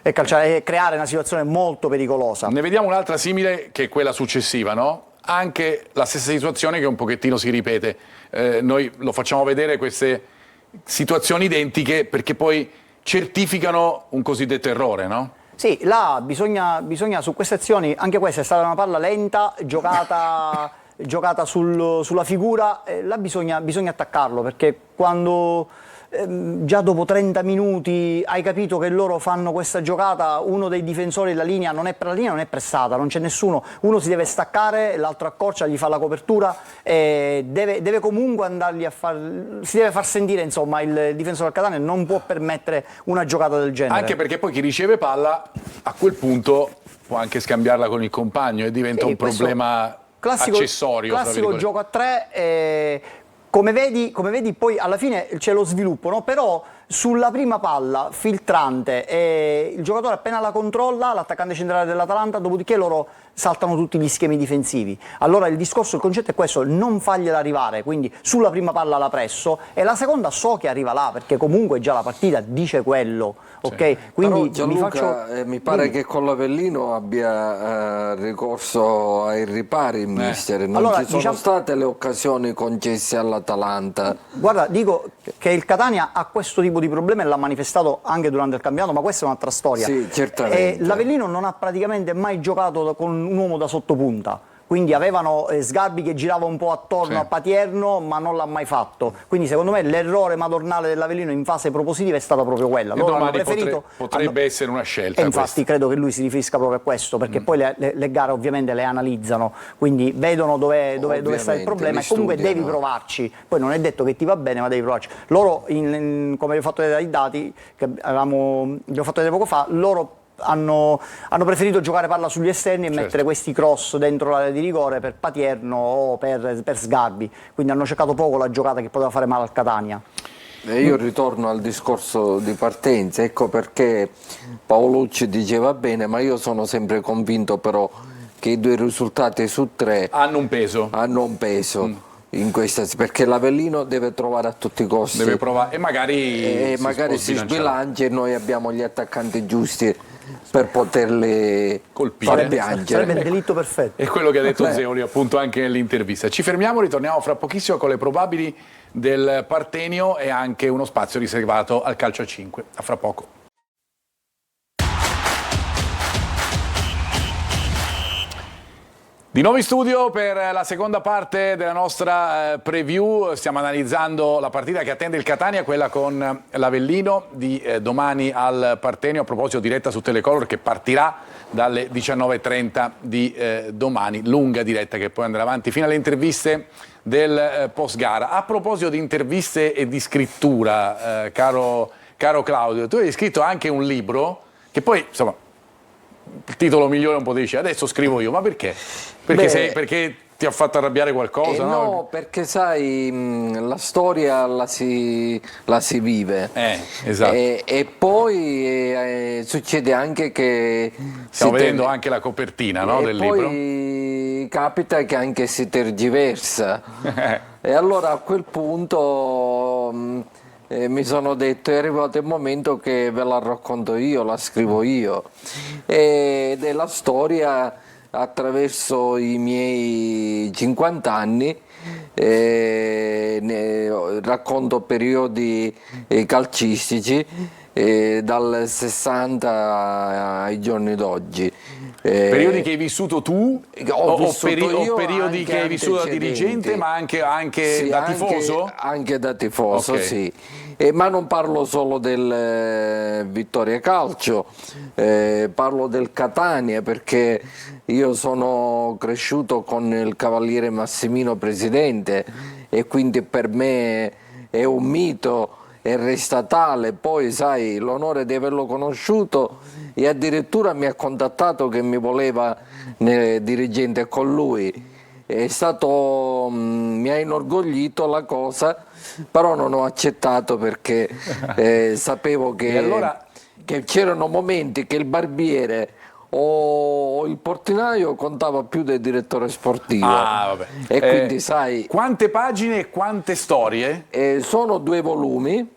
e creare una situazione molto pericolosa. Ne vediamo un'altra simile, che è quella successiva, no? Anche la stessa situazione che un pochettino si ripete. Noi lo facciamo vedere queste situazioni identiche perché poi certificano un cosiddetto errore, no? Sì, là bisogna su queste azioni, anche questa è stata una palla lenta, giocata sulla figura, là bisogna attaccarlo, perché quando già dopo 30 minuti hai capito che loro fanno questa giocata, uno dei difensori della linea non è pressata, non c'è nessuno, uno si deve staccare, l'altro accorcia, gli fa la copertura e deve comunque andargli si deve far sentire, insomma, il difensore del Catania non può permettere una giocata del genere. Anche perché poi chi riceve palla a quel punto può anche scambiarla con il compagno e diventa un problema accessorio. Classico gioco a tre. Come vedi poi alla fine c'è lo sviluppo, no? Però sulla prima palla filtrante il giocatore appena la controlla, l'attaccante centrale dell'Atalanta, dopodiché loro saltano tutti gli schemi difensivi. Allora il concetto è questo, non fargliela arrivare, quindi sulla prima palla la presso e la seconda so che arriva là, perché comunque già la partita dice quello, ok? Quindi però Gianluca, mi pare che con l'Avellino abbia ricorso ai ripari il mister, non allora, ci sono state le occasioni concesse all'Atalanta. Guarda, dico che il Catania ha questo tipo di problema e l'ha manifestato anche durante il campionato, ma questa è un'altra storia. Sì, certamente. L'Avellino non ha praticamente mai giocato con un uomo da sottopunta, quindi avevano Sgarbi che girava un po' attorno a Patierno, ma non l'ha mai fatto. Quindi secondo me l'errore madornale dell'Avellino in fase propositiva è stata proprio quella. E Loro hanno domani preferito, potrebbe essere una scelta. e infatti questa. credo che lui si riferisca proprio a questo, perché poi le gare ovviamente le analizzano, quindi vedono dove sta il problema e comunque devi provarci. Poi non è detto che ti va bene, ma devi provarci. Loro, come vi ho fatto vedere dai dati che vi ho fatto vedere poco fa, loro hanno preferito giocare palla sugli esterni e mettere questi cross dentro l'area di rigore per Patierno o per Sgarbi, quindi hanno cercato poco la giocata che poteva fare male al Catania. E io ritorno al discorso di partenza, ecco perché Paolucci diceva bene, ma io sono sempre convinto però che i 2 risultati su 3 hanno un peso. In questa, perché l'Avellino deve trovare a tutti i costi, Deve provare e magari si sbilancia, e noi abbiamo gli attaccanti giusti per poterli colpire. far piangere. Sarebbe il delitto perfetto. È quello che ha detto Zeoli appunto anche nell'intervista. Ci fermiamo, ritorniamo fra pochissimo con le probabili del Partenio e anche uno spazio riservato al calcio a 5. A fra poco. Di nuovo in studio per la seconda parte della nostra preview. Stiamo analizzando la partita che attende il Catania, quella con l'Avellino di domani al Partenio. A proposito, diretta su Telecolor che partirà dalle 19:30 di domani. Lunga diretta che poi andrà avanti fino alle interviste del post gara. A proposito di interviste e di scrittura, caro Claudio, tu hai scritto anche un libro che poi, insomma, il titolo migliore un po' dice adesso scrivo io, ma perché? Perché ti ha fatto arrabbiare qualcosa? No, perché sai, la storia la si vive. Esatto. E poi succede anche che stiamo vedendo anche la copertina, no, del libro. Poi capita che anche si tergiversa. E allora a quel punto mi sono detto è arrivato il momento che ve la racconto io, la scrivo io, ed è la storia attraverso i miei 50 anni, racconto periodi calcistici dal 60 ai giorni d'oggi. Periodi che hai vissuto tu o periodi che hai vissuto da antecedenti. dirigente, ma anche Sì, da tifoso? Anche da tifoso, Okay. sì. Ma non parlo solo del Vittoria Calcio, parlo del Catania, perché io sono cresciuto con il Cavaliere Massimino presidente e quindi per me è un mito e resta tale. Poi sai, l'onore di averlo conosciuto, e addirittura mi ha contattato che mi voleva dirigente con lui. È stato, mi ha inorgoglito la cosa, però non ho accettato perché sapevo che, che c'erano momenti che il barbiere o il portinaio contava più del direttore sportivo. Vabbè. E quindi sai, quante pagine e quante storie? sono 2 volumi.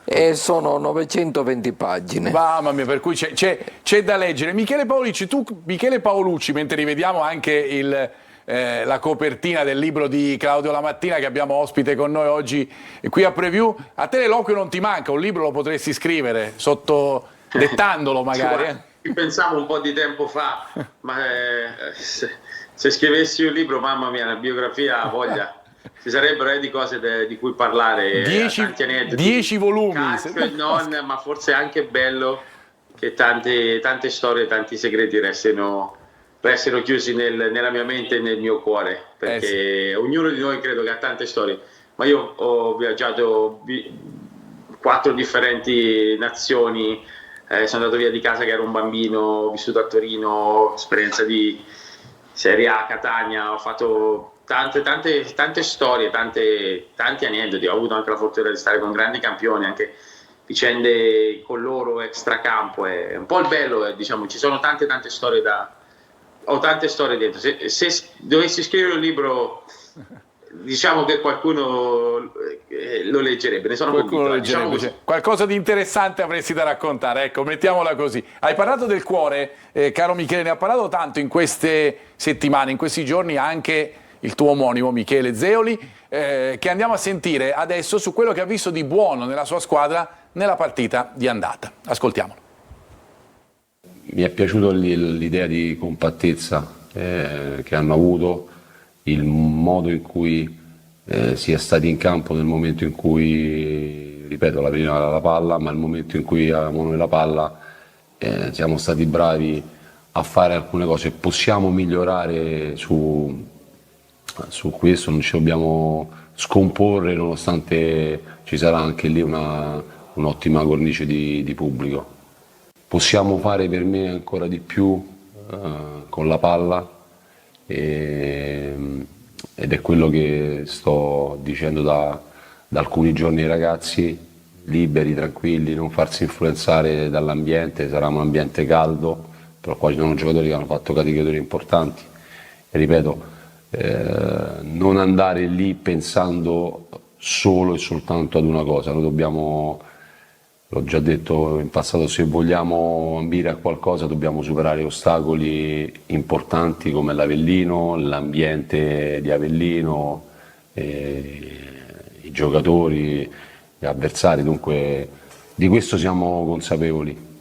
E sono 920 pagine. Mamma mia, per cui c'è da leggere. Michele Paolucci, mentre rivediamo anche la copertina del libro di Claudio Lamattina che abbiamo ospite con noi oggi qui a Preview, a te l'eloquio non ti manca, un libro lo potresti scrivere dettandolo magari. Ci pensavo un po' di tempo fa, ma se scrivessi un libro, mamma mia, una biografia a voglia. Ci sarebbero di cose di cui parlare, 10 volumi. Calcio e non, ma forse è anche bello che tante storie, tanti segreti restino chiusi nella mia mente e nel mio cuore, perché ognuno di noi credo che ha tante storie, ma io ho viaggiato 4 differenti nazioni, sono andato via di casa che ero un bambino, ho vissuto a Torino, esperienza di Serie A, Catania, ho fatto tante storie, tanti aneddoti, ho avuto anche la fortuna di stare con grandi campioni, anche vicende con loro extracampo, è un po' il bello, diciamo, ci sono tante storie ho tante storie dentro. Se dovessi scrivere un libro, diciamo che qualcuno lo leggerebbe, ne sono convinto. Diciamo qualcosa di interessante avresti da raccontare, ecco, mettiamola così. Hai parlato del cuore, caro Michele, ne ha parlato tanto in queste settimane, in questi giorni anche il tuo omonimo Michele Zeoli, che andiamo a sentire adesso su quello che ha visto di buono nella sua squadra nella partita di andata. Ascoltiamolo. Mi è piaciuta l'idea di compattezza che hanno avuto, il modo in cui si è stati in campo nel momento in cui, ripeto, la prima era la palla, ma nel momento in cui avevamo noi la palla siamo stati bravi a fare alcune cose. Possiamo migliorare su questo, non ci dobbiamo scomporre, nonostante ci sarà anche lì un'ottima cornice di pubblico. Possiamo fare per me ancora di più con la palla ed è quello che sto dicendo da da alcuni giorni i ragazzi liberi, tranquilli, non farsi influenzare dall'ambiente, sarà un ambiente caldo, però qua ci sono giocatori che hanno fatto caricatori importanti e ripeto, non andare lì pensando solo e soltanto ad una cosa, noi dobbiamo, l'ho già detto in passato, se vogliamo ambire a qualcosa dobbiamo superare ostacoli importanti come l'Avellino, l'ambiente di Avellino, i giocatori, gli avversari, dunque di questo siamo consapevoli.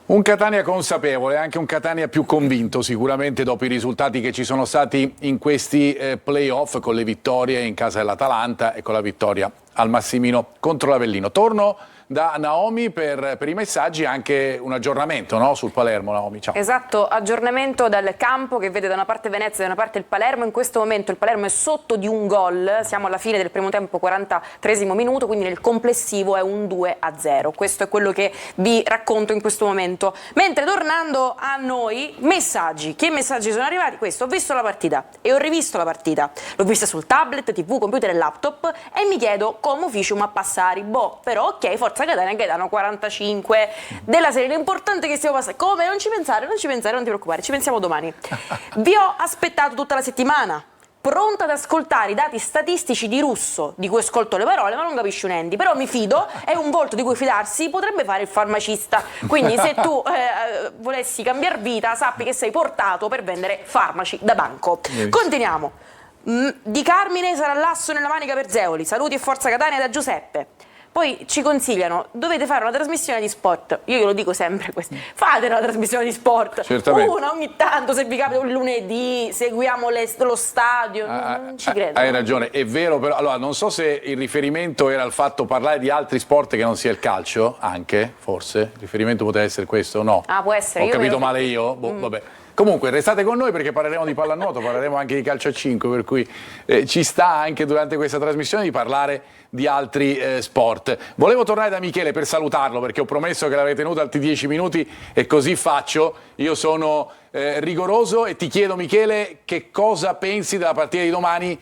Un Catania consapevole, anche un Catania più convinto sicuramente dopo i risultati che ci sono stati in questi play-off, con le vittorie in casa dell'Atalanta e con la vittoria al Massimino contro l'Avellino. Torno da Naomi per i messaggi e anche un aggiornamento, no? Sul Palermo, Naomi, ciao. Esatto, aggiornamento dal campo che vede da una parte Venezia e da una parte il Palermo. In questo momento il Palermo è sotto di un gol, siamo alla fine del primo tempo, 43esimo minuto, quindi nel complessivo è un 2-0. Questo è quello che vi racconto in questo momento. Mentre tornando a noi, messaggi. Che messaggi sono arrivati? Questo: ho visto la partita e ho rivisto la partita. L'ho vista sul tablet, TV, computer e laptop e mi chiedo come ufficium a passare. Boh, però ok, Forza Catania, Gaetano 45 della serie. L'importante è che stiamo passando. Come? Non ci pensare, non ti preoccupare, ci pensiamo domani. Vi ho aspettato tutta la settimana, pronta ad ascoltare i dati statistici di Russo, di cui ascolto le parole ma non capisci un endi, però mi fido, è un volto di cui fidarsi potrebbe fare il farmacista, quindi se tu volessi cambiare vita sappi che sei portato per vendere farmaci da banco. Continuiamo. Di Carmine sarà l'asso nella manica per Zeoli, saluti e Forza Catania da Giuseppe. Poi ci consigliano, dovete fare una trasmissione di sport. Io glielo dico sempre questo: fate una trasmissione di sport. Certamente. Una ogni tanto, se vi capita un lunedì, seguiamo lo stadio. Non ci credo. Hai ragione, è vero, però allora non so se il riferimento era al fatto parlare di altri sport che non sia il calcio, anche, forse. Il riferimento poteva essere questo, no? Ah, può essere. Ho capito male io? Boh, vabbè. Comunque restate con noi perché parleremo di pallanuoto, parleremo anche di calcio a 5, per cui ci sta anche durante questa trasmissione di parlare di altri sport. Volevo tornare da Michele per salutarlo perché ho promesso che l'avrei tenuto altri 10 minuti e così faccio. Io sono rigoroso e ti chiedo, Michele, che cosa pensi della partita di domani,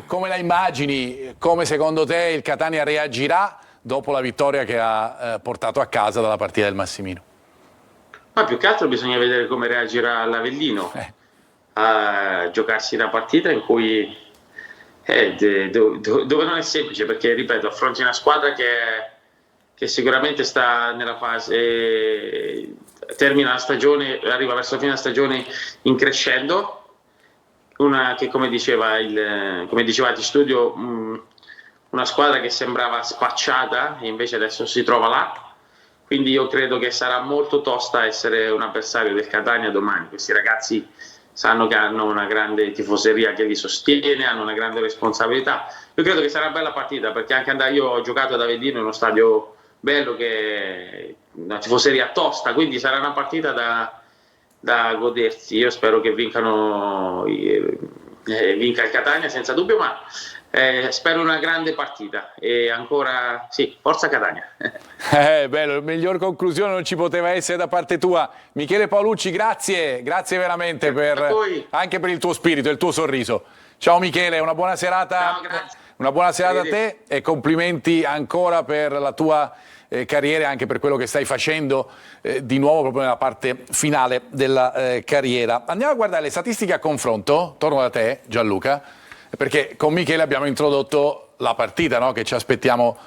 come la immagini, come secondo te il Catania reagirà dopo la vittoria che ha portato a casa dalla partita del Massimino? Ma più che altro bisogna vedere come reagirà l'Avellino a giocarsi una partita in cui dove non è semplice, perché ripeto, affronti una squadra che sicuramente sta nella fase, termina la stagione, arriva verso la fine della stagione in crescendo, una che come dicevate studio, una squadra che sembrava spacciata e invece adesso si trova là. Quindi io credo che sarà molto tosta essere un avversario del Catania domani. Questi ragazzi sanno che hanno una grande tifoseria che li sostiene, hanno una grande responsabilità. Io credo che sarà una bella partita, perché anche io ho giocato ad Avellino in uno stadio bello, che una tifoseria tosta, quindi sarà una partita da godersi. Io spero che vinca il Catania senza dubbio, ma spero una grande partita e ancora sì, Forza Catania. Bello, miglior conclusione non ci poteva essere da parte tua. Michele Paolucci, grazie veramente anche per il tuo spirito e il tuo sorriso. Ciao Michele, una buona serata. Ciao, grazie. Una buona serata a te e complimenti ancora per la tua carriera e anche per quello che stai facendo di nuovo proprio nella parte finale della carriera. Andiamo a guardare le statistiche a confronto, torno da te Gianluca, perché con Michele abbiamo introdotto la partita, no? Che ci aspettiamo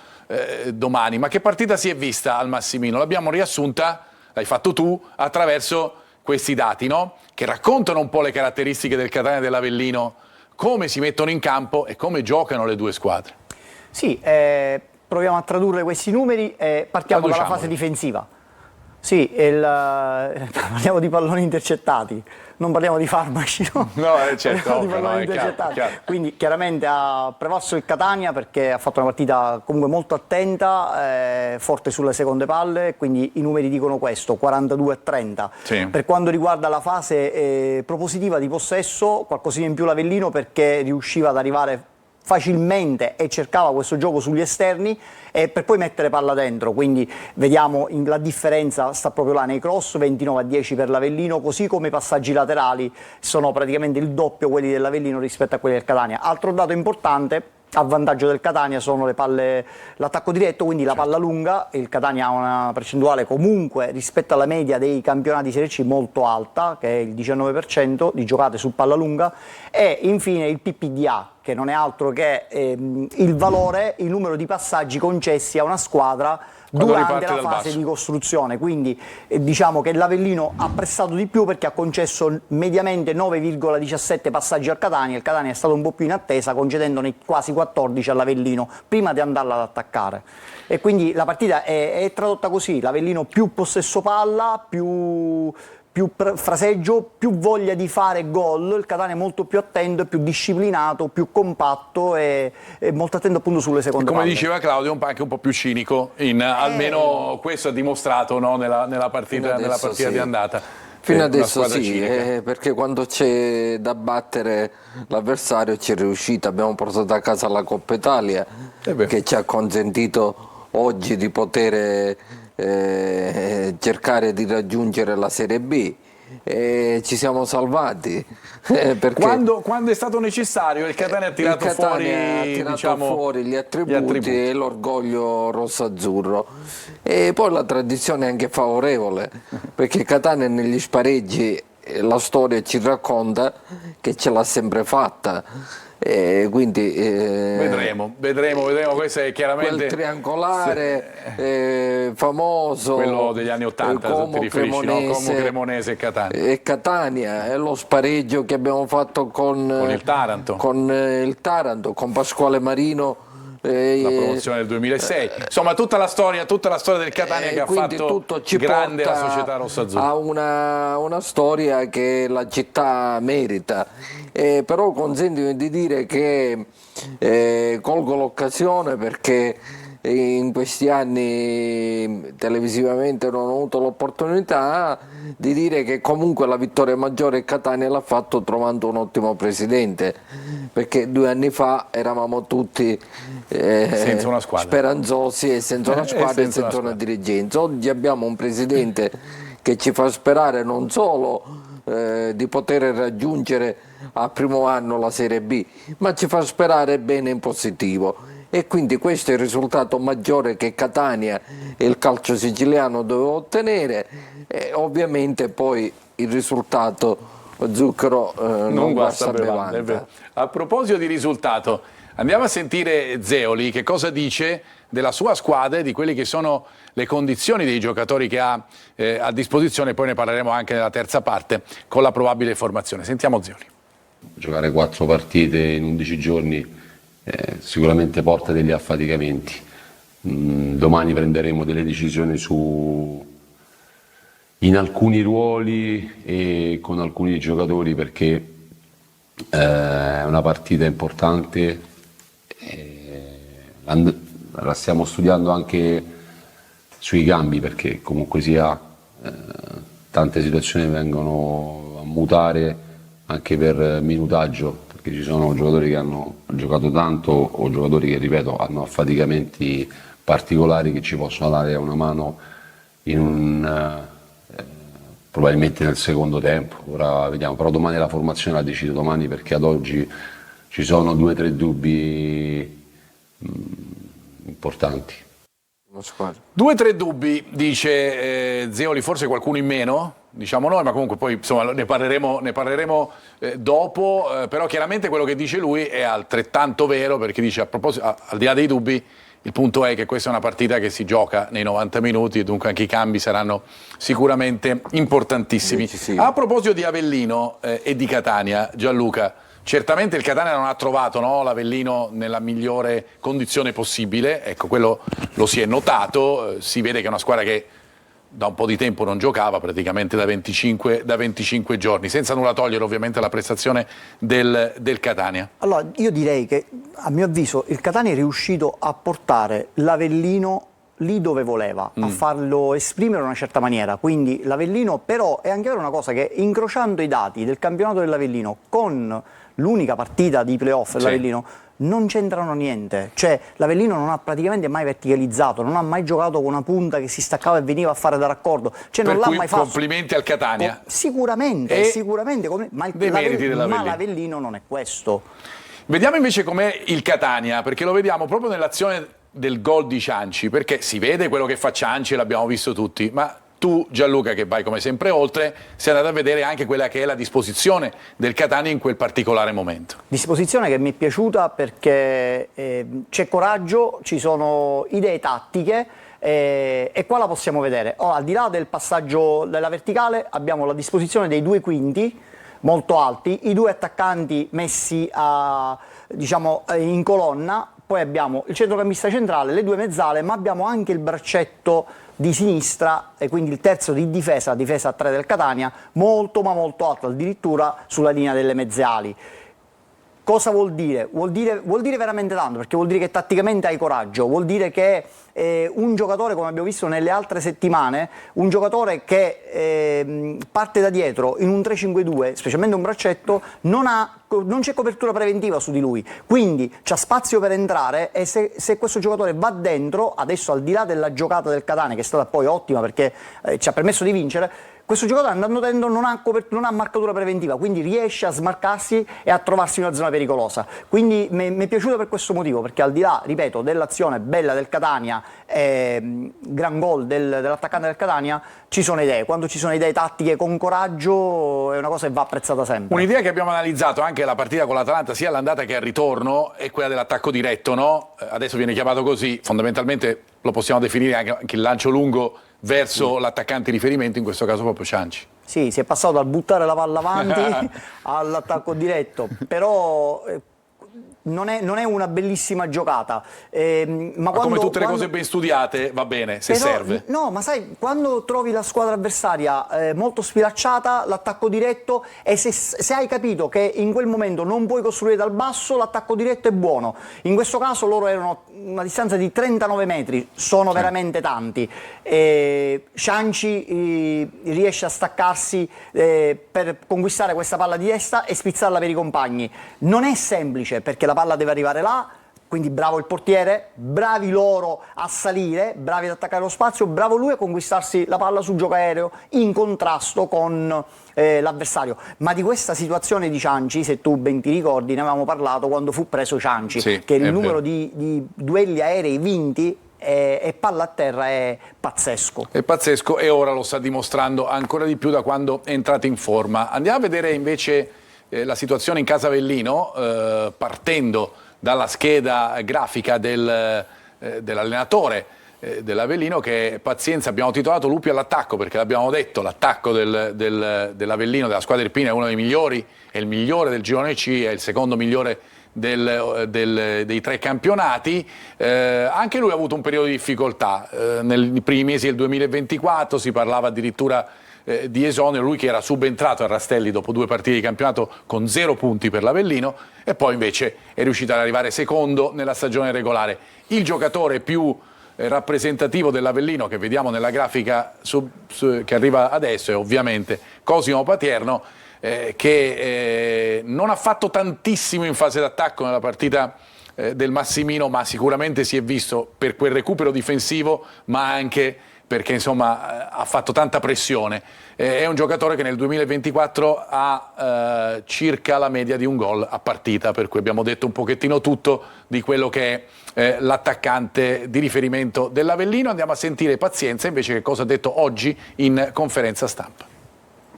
domani. Ma che partita si è vista al Massimino? L'abbiamo riassunta, l'hai fatto tu, attraverso questi dati, no? Che raccontano un po' le caratteristiche del Catania e dell'Avellino, come si mettono in campo e come giocano le due squadre. Sì, proviamo a tradurre questi numeri e partiamo dalla fase difensiva. Sì, parliamo di palloni intercettati, non parliamo di farmaci, no? No, certo, di palloni intercettati. chiaro. Quindi chiaramente ha prevalso il Catania perché ha fatto una partita comunque molto attenta, forte sulle seconde palle, quindi i numeri dicono questo, 42-30. Sì. Per quanto riguarda la fase propositiva di possesso, qualcosina in più l'Avellino perché riusciva ad arrivare facilmente e cercava questo gioco sugli esterni e per poi mettere palla dentro, quindi vediamo la differenza sta proprio là nei cross, 29-10 per l'Avellino, così come i passaggi laterali sono praticamente il doppio quelli dell'Avellino rispetto a quelli del Catania. Altro dato importante, a vantaggio del Catania sono le palle, l'attacco diretto, quindi la palla lunga. Il Catania ha una percentuale comunque rispetto alla media dei campionati Serie C molto alta, che è il 19% di giocate su palla lunga, e infine il PPDA, che non è altro che il valore, il numero di passaggi concessi a una squadra durante la fase di costruzione. Quindi diciamo che l'Avellino ha pressato di più perché ha concesso mediamente 9,17 passaggi al Catania. Il Catania è stato un po' più in attesa, concedendone quasi 14 all'Avellino prima di andarla ad attaccare, e quindi la partita è tradotta così: l'Avellino più possesso palla, più fraseggio, più voglia di fare gol. Il Catania è molto più attento, più disciplinato, più compatto e molto attento appunto sulle seconde come palle. diceva Claudio, anche un po' più cinico, almeno questo ha dimostrato, no, nella partita sì. di andata. Fino adesso sì, cinica. perché quando c'è da battere l'avversario ci è riuscito. Abbiamo portato a casa la Coppa Italia, che ci ha consentito oggi di poter cercare di raggiungere la Serie B, e ci siamo salvati. Perché Quando è stato necessario il Catania ha tirato fuori gli attributi e l'orgoglio rosso-azzurro, e poi la tradizione è anche favorevole, perché Catania negli spareggi, la storia ci racconta che ce l'ha sempre fatta. Quindi vedremo, questo è chiaramente quel triangolare famoso, quello degli anni 80, Como, ti riferisci, no? Como, Cremonese e Catania, e lo spareggio che abbiamo fatto con il Taranto, con Pasquale Marino, la promozione del 2006, insomma tutta la storia del Catania che ha fatto tutto ci grande porta la società rossazzurra. a una storia che la città merita, però consentimi di dire che colgo l'occasione, perché in questi anni televisivamente non ho avuto l'opportunità di dire che comunque la vittoria maggiore Catania l'ha fatto trovando un ottimo presidente, perché 2 anni fa eravamo tutti senza una squadra, speranzosi, e senza una squadra e senza una dirigenza. Oggi abbiamo un presidente che ci fa sperare non solo di poter raggiungere al primo anno la Serie B, ma ci fa sperare bene in positivo. E quindi questo è il risultato maggiore che Catania e il calcio siciliano doveva ottenere, e ovviamente poi il risultato zucchero non guasta bevanda. A proposito di risultato, andiamo a sentire Zeoli che cosa dice della sua squadra e di quelle che sono le condizioni dei giocatori che ha a disposizione. Poi ne parleremo anche nella terza parte con la probabile formazione. Sentiamo Zeoli. Giocare 4 partite in 11 giorni sicuramente porta degli affaticamenti. Domani prenderemo delle decisioni in alcuni ruoli e con alcuni giocatori, perché è una partita importante, la stiamo studiando anche sui cambi, perché comunque sia tante situazioni vengono a mutare anche per minutaggio, perché ci sono giocatori che hanno giocato tanto o giocatori che, ripeto, hanno affaticamenti particolari che ci possono dare una mano probabilmente nel secondo tempo. Ora vediamo, però domani la formazione la decido domani, perché ad oggi ci sono 2 o 3 dubbi importanti. 2 o 3 dubbi, dice Zeoli, forse qualcuno in meno, diciamo noi, ma comunque poi insomma ne parleremo dopo, però chiaramente quello che dice lui è altrettanto vero, perché dice, a proposito, al di là dei dubbi, il punto è che questa è una partita che si gioca nei 90 minuti e dunque anche i cambi saranno sicuramente importantissimi. Sì. A proposito di Avellino e di Catania, Gianluca, certamente il Catania non ha trovato, no, l'Avellino nella migliore condizione possibile, ecco, quello lo si è notato, si vede che è una squadra che da un po' di tempo non giocava, praticamente da 25 giorni, senza nulla togliere ovviamente la prestazione del Catania. Allora, io direi che, a mio avviso, il Catania è riuscito a portare l'Avellino lì dove voleva, a farlo esprimere in una certa maniera. Quindi l'Avellino, però, è anche vero una cosa, che incrociando i dati del campionato dell'Avellino con l'unica partita di playoff dell'Avellino, non c'entrano niente. Cioè l'Avellino non ha praticamente mai verticalizzato, non ha mai giocato con una punta che si staccava e veniva a fare da raccordo, cioè non l'ha mai fatto. Complimenti al Catania. Sicuramente, ma dei meriti dell'Avellino. l'Avellino non è questo. Vediamo invece com'è il Catania, perché lo vediamo proprio nell'azione del gol di Cianci, perché si vede quello che fa Cianci, l'abbiamo visto tutti, ma tu, Gianluca, che vai come sempre oltre, sei andato a vedere anche quella che è la disposizione del Catania in quel particolare momento. Disposizione che mi è piaciuta perché c'è coraggio, ci sono idee tattiche e qua la possiamo vedere. Al di là del passaggio della verticale abbiamo la disposizione dei due quinti molto alti, i due attaccanti messi diciamo, in colonna, poi abbiamo il centrocampista centrale, le due mezzale, ma abbiamo anche il braccetto di sinistra e quindi il terzo di difesa, la difesa a 3 del Catania, molto ma molto alto, addirittura sulla linea delle mezzali. Cosa vuol dire? Vuol dire veramente tanto, perché vuol dire che tatticamente hai coraggio, vuol dire che un giocatore, come abbiamo visto nelle altre settimane, un giocatore che parte da dietro in un 3-5-2, specialmente un braccetto, non c'è copertura preventiva su di lui, quindi c'ha spazio per entrare e se questo giocatore va dentro, adesso al di là della giocata del Catania, che è stata poi ottima perché ci ha permesso di vincere, questo giocatore andando dentro non ha marcatura preventiva, quindi riesce a smarcarsi e a trovarsi in una zona pericolosa. Quindi mi è piaciuto per questo motivo, perché al di là, ripeto, dell'azione bella del Catania, gran gol dell'attaccante del Catania, ci sono idee. Quando ci sono idee tattiche con coraggio è una cosa che va apprezzata sempre. Un'idea che abbiamo analizzato anche alla partita con l'Atalanta, sia all'andata che al ritorno, è quella dell'attacco diretto, no? Adesso viene chiamato così, fondamentalmente lo possiamo definire anche il lancio lungo verso l'attaccante di riferimento, in questo caso proprio Cianci. Sì, si è passato dal buttare la palla avanti all'attacco diretto, però non è una bellissima giocata. Ma come tutte le cose ben studiate va bene, se però, serve. No, ma sai, quando trovi la squadra avversaria molto sfilacciata, l'attacco diretto, e se hai capito che in quel momento non puoi costruire dal basso, l'attacco diretto è buono. In questo caso loro erano una distanza di 39 metri, sono veramente tanti. Cianci riesce a staccarsi per conquistare questa palla di testa e spizzarla per i compagni. Non è semplice, perché la palla deve arrivare là, quindi bravo il portiere, bravi loro a salire, bravi ad attaccare lo spazio, bravo lui a conquistarsi la palla sul gioco aereo in contrasto con l'avversario. Ma di questa situazione di Cianci, se tu ben ti ricordi, ne avevamo parlato quando fu preso Cianci, sì, che il numero di duelli aerei vinti e palla a terra è pazzesco. È pazzesco, e ora lo sta dimostrando ancora di più da quando è entrato in forma. Andiamo a vedere invece la situazione in casa Avellino, partendo dalla scheda grafica dell'allenatore dell'Avellino, che pazienza, abbiamo titolato Lupi all'attacco, perché l'abbiamo detto, l'attacco dell'Avellino, della squadra irpina, è uno dei migliori, è il migliore del girone C, è il secondo migliore dei 3 campionati. Anche lui ha avuto un periodo di difficoltà, nei primi mesi del 2024 si parlava addirittura di esonero, lui che era subentrato a Rastelli dopo 2 partite di campionato con 0 punti per l'Avellino, e poi invece è riuscito ad arrivare secondo nella stagione regolare. Il giocatore più rappresentativo dell'Avellino, che vediamo nella grafica che arriva adesso, è ovviamente Cosimo Patierno, che non ha fatto tantissimo in fase d'attacco nella partita del Massimino, ma sicuramente si è visto per quel recupero difensivo, ma anche perché insomma ha fatto tanta pressione. È un giocatore che nel 2024 ha circa la media di un gol a partita, per cui abbiamo detto un pochettino tutto di quello che è l'attaccante di riferimento dell'Avellino. Andiamo a sentire Pazienza invece che cosa ha detto oggi in conferenza stampa.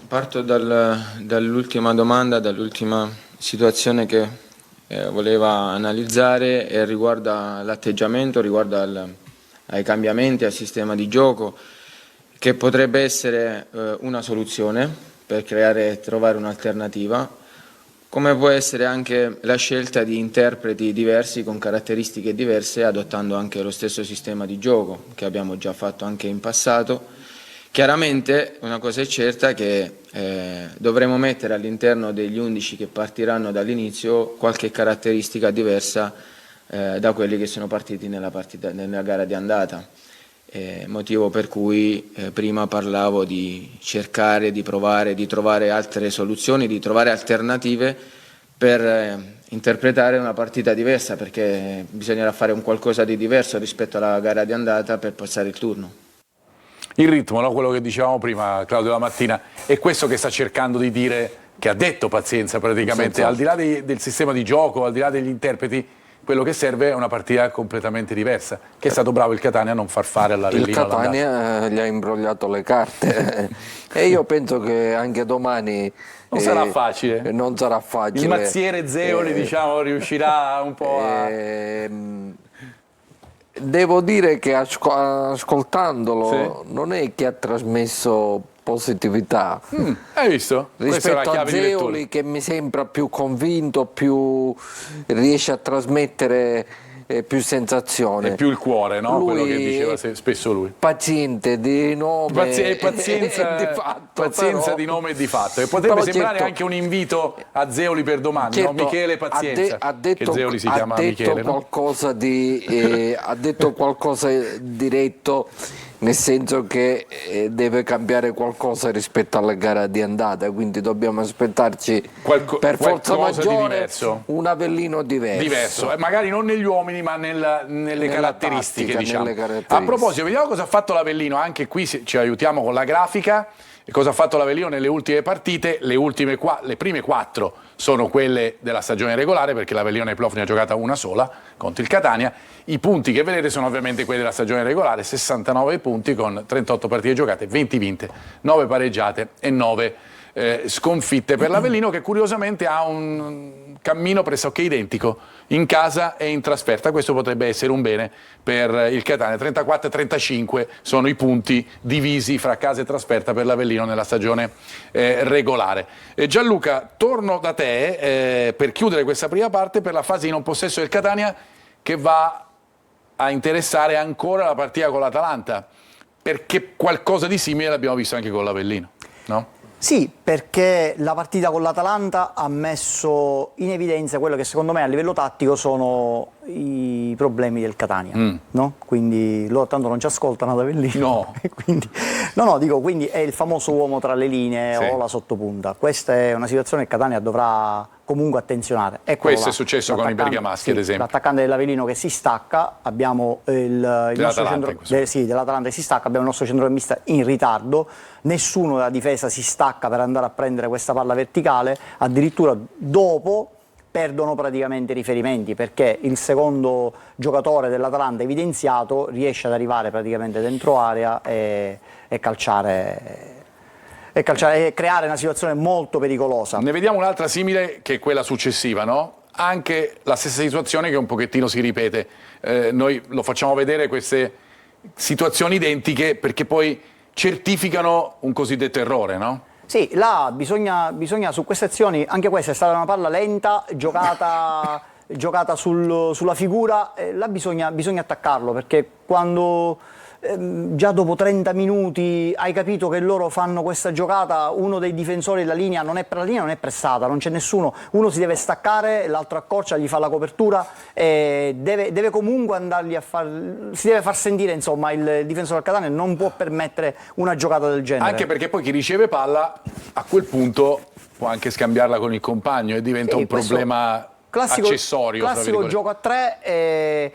Parto dall'ultima domanda, dall'ultima situazione che voleva analizzare, e riguarda l'atteggiamento, riguarda ai cambiamenti, al sistema di gioco, che potrebbe essere una soluzione per trovare un'alternativa, come può essere anche la scelta di interpreti diversi con caratteristiche diverse, adottando anche lo stesso sistema di gioco che abbiamo già fatto anche in passato. Chiaramente una cosa è certa, che dovremo mettere all'interno degli 11 che partiranno dall'inizio qualche caratteristica diversa da quelli che sono partiti nella gara di andata, motivo per cui prima parlavo di cercare, di provare, di trovare altre soluzioni, di trovare alternative per interpretare una partita diversa, perché bisognerà fare un qualcosa di diverso rispetto alla gara di andata per passare il turno. Il ritmo, no? Quello che dicevamo prima, Claudio, la mattina, è questo che sta cercando di dire che ha detto pazienza praticamente, Senza- al di là del sistema di gioco, al di là degli interpreti, quello che serve è una partita completamente diversa, che è stato bravo il Catania a non far fare all'Avellino. Il Catania gli ha imbrogliato le carte e io penso che anche domani Non sarà facile. Non sarà facile. Il mazziere Zeoli, diciamo, riuscirà un po' a... Devo dire che ascoltandolo Sì. non è che ha trasmesso positività Hai visto? Questa è la rispetto a chiave di lettura. Zeoli, che mi sembra più convinto, più riesce a trasmettere più sensazione. È più il cuore, no? Quello che Lui diceva spesso lui. paziente di nome Pazienza, e di fatto, pazienza però- di nome e di fatto. E potrebbe però sembrare certo- anche un invito a Zeoli per domani, no? certo, Michele Pazienza, ha detto, che Zeoli si ha chiama detto Michele, no? qualcosa di ha detto qualcosa diretto, nel senso che deve cambiare qualcosa rispetto alla gara di andata, quindi dobbiamo aspettarci per forza qualcosa di maggiore diverso. un Avellino diverso. Magari non negli uomini ma nelle caratteristiche, tattica, diciamo. nelle caratteristiche. A proposito, vediamo cosa ha fatto l'Avellino, anche qui ci aiutiamo con la grafica. E cosa ha fatto l'Avellino nelle ultime partite? Le prime 4 sono quelle della stagione regolare, perché l'Avellino nei playoff ne ha giocata una sola contro il Catania. I punti che vedete sono ovviamente quelli della stagione regolare, 69 punti con 38 partite giocate, 20 vinte, 9 pareggiate e 9 sconfitte per l'Avellino, che curiosamente ha un cammino pressoché identico in casa e in trasferta. Questo potrebbe essere un bene per il Catania. 34 e 35 sono i punti divisi fra casa e trasferta per l'Avellino nella stagione regolare. Gianluca, torno da te per chiudere questa prima parte per la fase di non possesso del Catania, che va a interessare ancora la partita con l'Atalanta, perché qualcosa di simile l'abbiamo visto anche con l'Avellino, no? Sì, perché la partita con l'Atalanta ha messo in evidenza quello che secondo me a livello tattico sono i problemi del Catania, no? Quindi loro tanto non ci ascoltano ad Avellino. No. E quindi, quindi è il famoso uomo tra le linee Sì. o la sottopunta. Questa è una situazione che Catania dovrà comunque attenzionare. Eccolo Questo là. è successo con i L'attaccante- bergamaschi, ad esempio. L'attaccante dell'Avellino che si stacca, abbiamo il nostro dell'Atalanta che si stacca, abbiamo il nostro centrocampista in ritardo, nessuno della difesa si stacca per andare a prendere questa palla verticale, addirittura dopo perdono praticamente i riferimenti, perché il secondo giocatore dell'Atalanta evidenziato riesce ad arrivare praticamente dentro area e calciare e creare una situazione molto pericolosa. Ne vediamo un'altra simile, che è quella successiva, no? Anche la stessa situazione che un pochettino si ripete. Noi lo facciamo vedere queste situazioni identiche perché poi certificano un cosiddetto errore, no? Sì, là bisogna su queste azioni, anche questa è stata una palla lenta, giocata sulla figura, là bisogna attaccarlo, perché quando già dopo 30 minuti hai capito che loro fanno questa giocata, uno dei difensori della linea non è pressata, non c'è nessuno, uno si deve staccare, l'altro accorcia, gli fa la copertura e deve comunque andargli si deve far sentire, insomma, il difensore del Catania non può permettere una giocata del genere. Anche perché poi chi riceve palla a quel punto può anche scambiarla con il compagno e diventa un questo problema accessorio. tra classico virgolette. gioco a tre.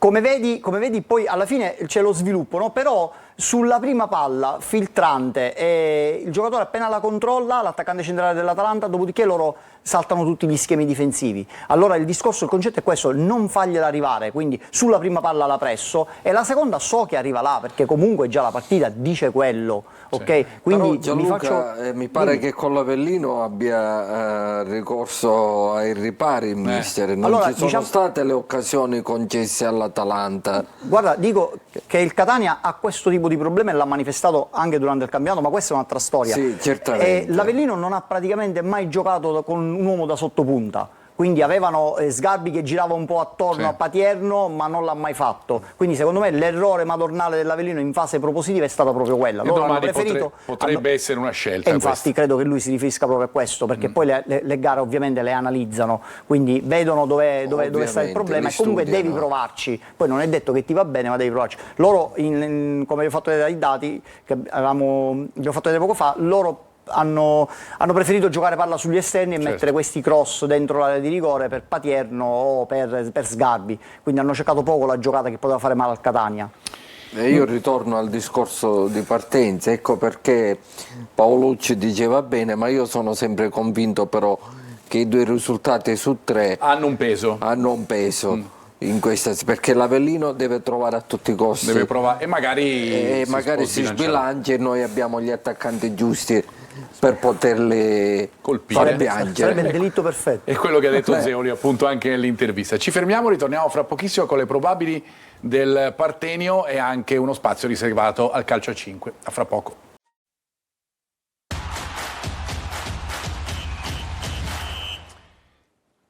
Come vedi poi alla fine c'è lo sviluppo, no? Però sulla prima palla filtrante il giocatore appena la controlla, l'attaccante centrale dell'Atalanta, dopodiché loro saltano tutti gli schemi difensivi. Allora il concetto è questo, non fargliela arrivare, quindi sulla prima palla la presso e la seconda so che arriva là, perché comunque già la partita dice quello, ok? Quindi Però Gianluca, mi pare che con l'Avellino abbia ricorso ai ripari il mister, non Allora, ci sono state le occasioni concesse all'Atalanta. Guarda, dico che il Catania ha questo tipo di problema e l'ha manifestato anche durante il campionato, ma questa è un'altra storia. Sì, certamente. L'Avellino non ha praticamente mai giocato con un uomo da sottopunta, quindi avevano Sgarbi che girava un po' attorno a Patierno, ma non l'ha mai fatto. Quindi secondo me l'errore madornale dell'Avellino in fase propositiva è stata proprio quella. E Loro hanno domani preferito, potrebbe essere una scelta. e infatti questa. credo che lui si riferisca proprio a questo, perché poi le gare ovviamente le analizzano, quindi vedono dove sta il problema e comunque devi provarci. Poi non è detto che ti va bene, ma devi provarci. Loro, come vi ho fatto vedere dai dati che abbiamo fatto vedere poco fa, loro hanno preferito giocare palla sugli esterni e mettere questi cross dentro l'area di rigore per Patierno o per Sgarbi, quindi hanno cercato poco la giocata che poteva fare male al Catania. Io ritorno al discorso di partenza, ecco perché Paolucci diceva bene, ma io sono sempre convinto però che i 2 risultati su 3 hanno un peso. In questa, perché l'Avellino deve trovare a tutti i costi, Deve provare, e magari si sbilancia e noi abbiamo gli attaccanti giusti per poterli fare piangere. Sarebbe il delitto perfetto. È quello che ha detto Zeoli appunto anche nell'intervista. Ci fermiamo, ritorniamo fra pochissimo con le probabili del Partenio e anche uno spazio riservato al calcio a 5. A fra poco.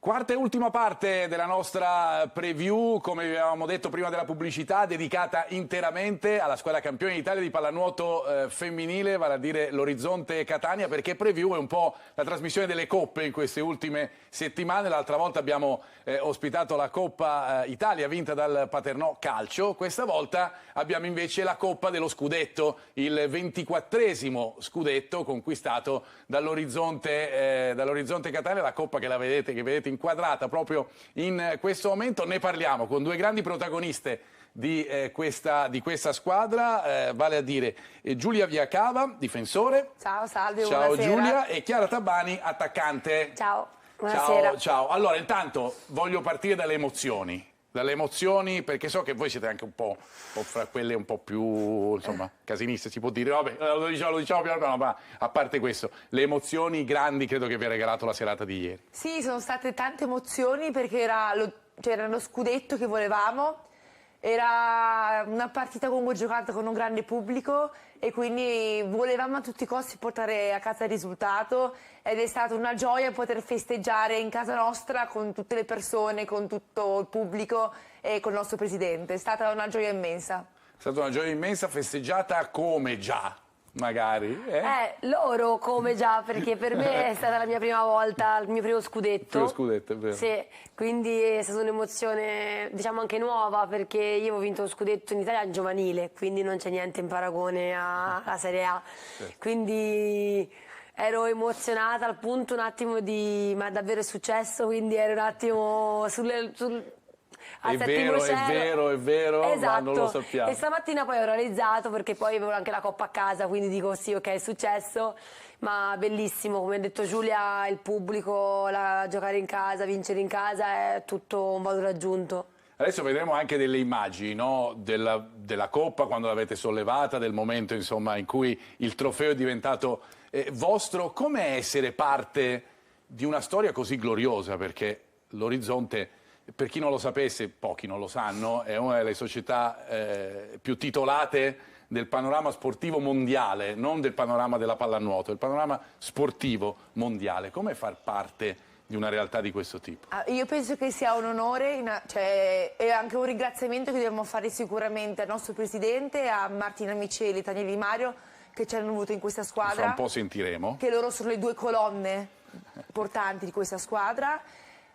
Quarta e ultima parte della nostra preview, come vi avevamo detto prima della pubblicità, dedicata interamente alla squadra campione d'Italia di pallanuoto femminile, vale a dire l'Orizzonte Catania, perché preview è un po' la trasmissione delle coppe in queste ultime settimane. L'altra volta abbiamo ospitato la Coppa Italia vinta dal Paternò Calcio, questa volta abbiamo invece la Coppa dello Scudetto, il 24esimo scudetto conquistato dall'Orizzonte Catania, la Coppa che vedete inquadrata proprio in questo momento. Ne parliamo con 2 grandi protagoniste di questa squadra, vale a dire Giulia Viacava, difensore. Ciao, salve, ciao buonasera. Giulia, e Chiara Tabani, attaccante. Ciao, buonasera. Ciao. Allora, intanto voglio partire dalle emozioni. Perché so che voi siete anche un po' fra quelle un po' più, insomma, casiniste, si può dire. Vabbè, lo diciamo piano piano, ma a parte questo, le emozioni grandi credo che vi ha regalato la serata di ieri. Sì, sono state tante emozioni perché era lo scudetto che volevamo, era una partita comunque giocata con un grande pubblico e quindi volevamo a tutti i costi portare a casa il risultato ed è stata una gioia poter festeggiare in casa nostra con tutte le persone, con tutto il pubblico e con il nostro presidente. È stata una gioia immensa. È stata una gioia immensa, festeggiata come già, magari. Loro come già, perché per me è stata la mia prima volta, il mio primo scudetto. Primo scudetto, è vero. Sì, quindi è stata un'emozione, diciamo, anche nuova, perché io ho vinto lo scudetto in Italia giovanile, quindi non c'è niente in paragone alla Serie A. Certo. Quindi ero emozionata al punto un attimo ma davvero è successo, quindi ero un attimo È vero, esatto. Ma non lo sappiamo. E stamattina poi ho realizzato, perché poi avevo anche la coppa a casa, quindi dico sì, ok, è successo, ma bellissimo, come ha detto Giulia, il pubblico, giocare in casa, vincere in casa è tutto un valore aggiunto. Adesso vedremo anche delle immagini, no? della Coppa, quando l'avete sollevata, del momento insomma, in cui il trofeo è diventato vostro. Com'è essere parte di una storia così gloriosa? Perché l'Orizzonte, per chi non lo sapesse, pochi non lo sanno, è una delle società più titolate del panorama sportivo mondiale, non del panorama della pallanuoto, del panorama sportivo mondiale. Come far parte di una realtà di questo tipo? Io penso che sia un onore, e anche un ringraziamento che dobbiamo fare sicuramente al nostro presidente, a Martina Miceli e Tania Di Mario, che ci hanno avuto in questa squadra. Fra un po' sentiremo. Che loro sono le 2 colonne portanti di questa squadra.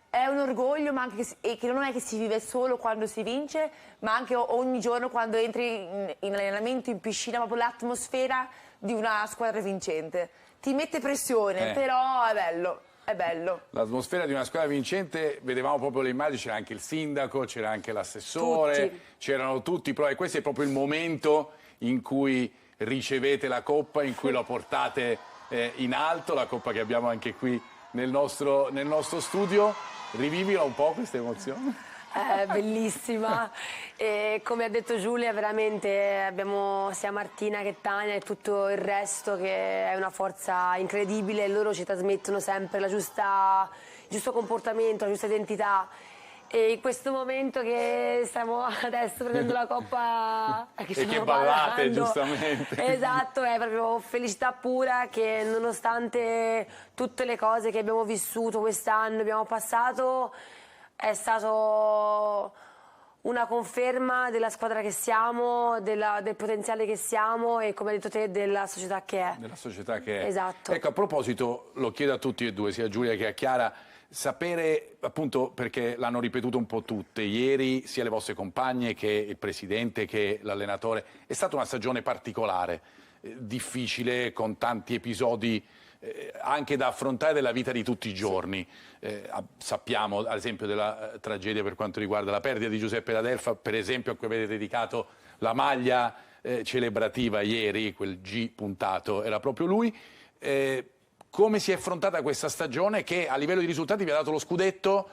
È un orgoglio, ma anche che non è che si vive solo quando si vince, ma anche ogni giorno quando entri in allenamento, in piscina, proprio l'atmosfera di una squadra vincente. Ti mette pressione, però è bello. È bello. L'atmosfera di una squadra vincente, vedevamo proprio le immagini, c'era anche il sindaco, c'era anche l'assessore, c'erano tutti, e questo è proprio il momento in cui ricevete la Coppa, in cui la portate in alto, la Coppa che abbiamo anche qui nel nostro studio. Rivivila un po' questa emozione. Bellissima, e come ha detto Giulia, veramente abbiamo sia Martina che Tania e tutto il resto che è una forza incredibile, e loro ci trasmettono sempre il giusto comportamento, la giusta identità, e in questo momento che stiamo adesso prendendo la Coppa che ballate giustamente, esatto, è proprio felicità pura, che nonostante tutte le cose che abbiamo vissuto quest'anno, abbiamo passato, è stato una conferma della squadra che siamo, del potenziale che siamo e, come hai detto te, della società che è. Della società che è. Esatto. Ecco, a proposito, lo chiedo a tutti e due, sia a Giulia che a Chiara, sapere, appunto, perché l'hanno ripetuto un po' tutte, ieri sia le vostre compagne che il presidente che l'allenatore, è stata una stagione particolare, difficile, con tanti episodi anche da affrontare della vita di tutti i giorni. Sappiamo ad esempio della tragedia per quanto riguarda la perdita di Giuseppe D'Adelfa, per esempio, a cui avete dedicato la maglia celebrativa ieri, quel G puntato, era proprio lui. Come si è affrontata questa stagione che a livello di risultati vi ha dato lo scudetto,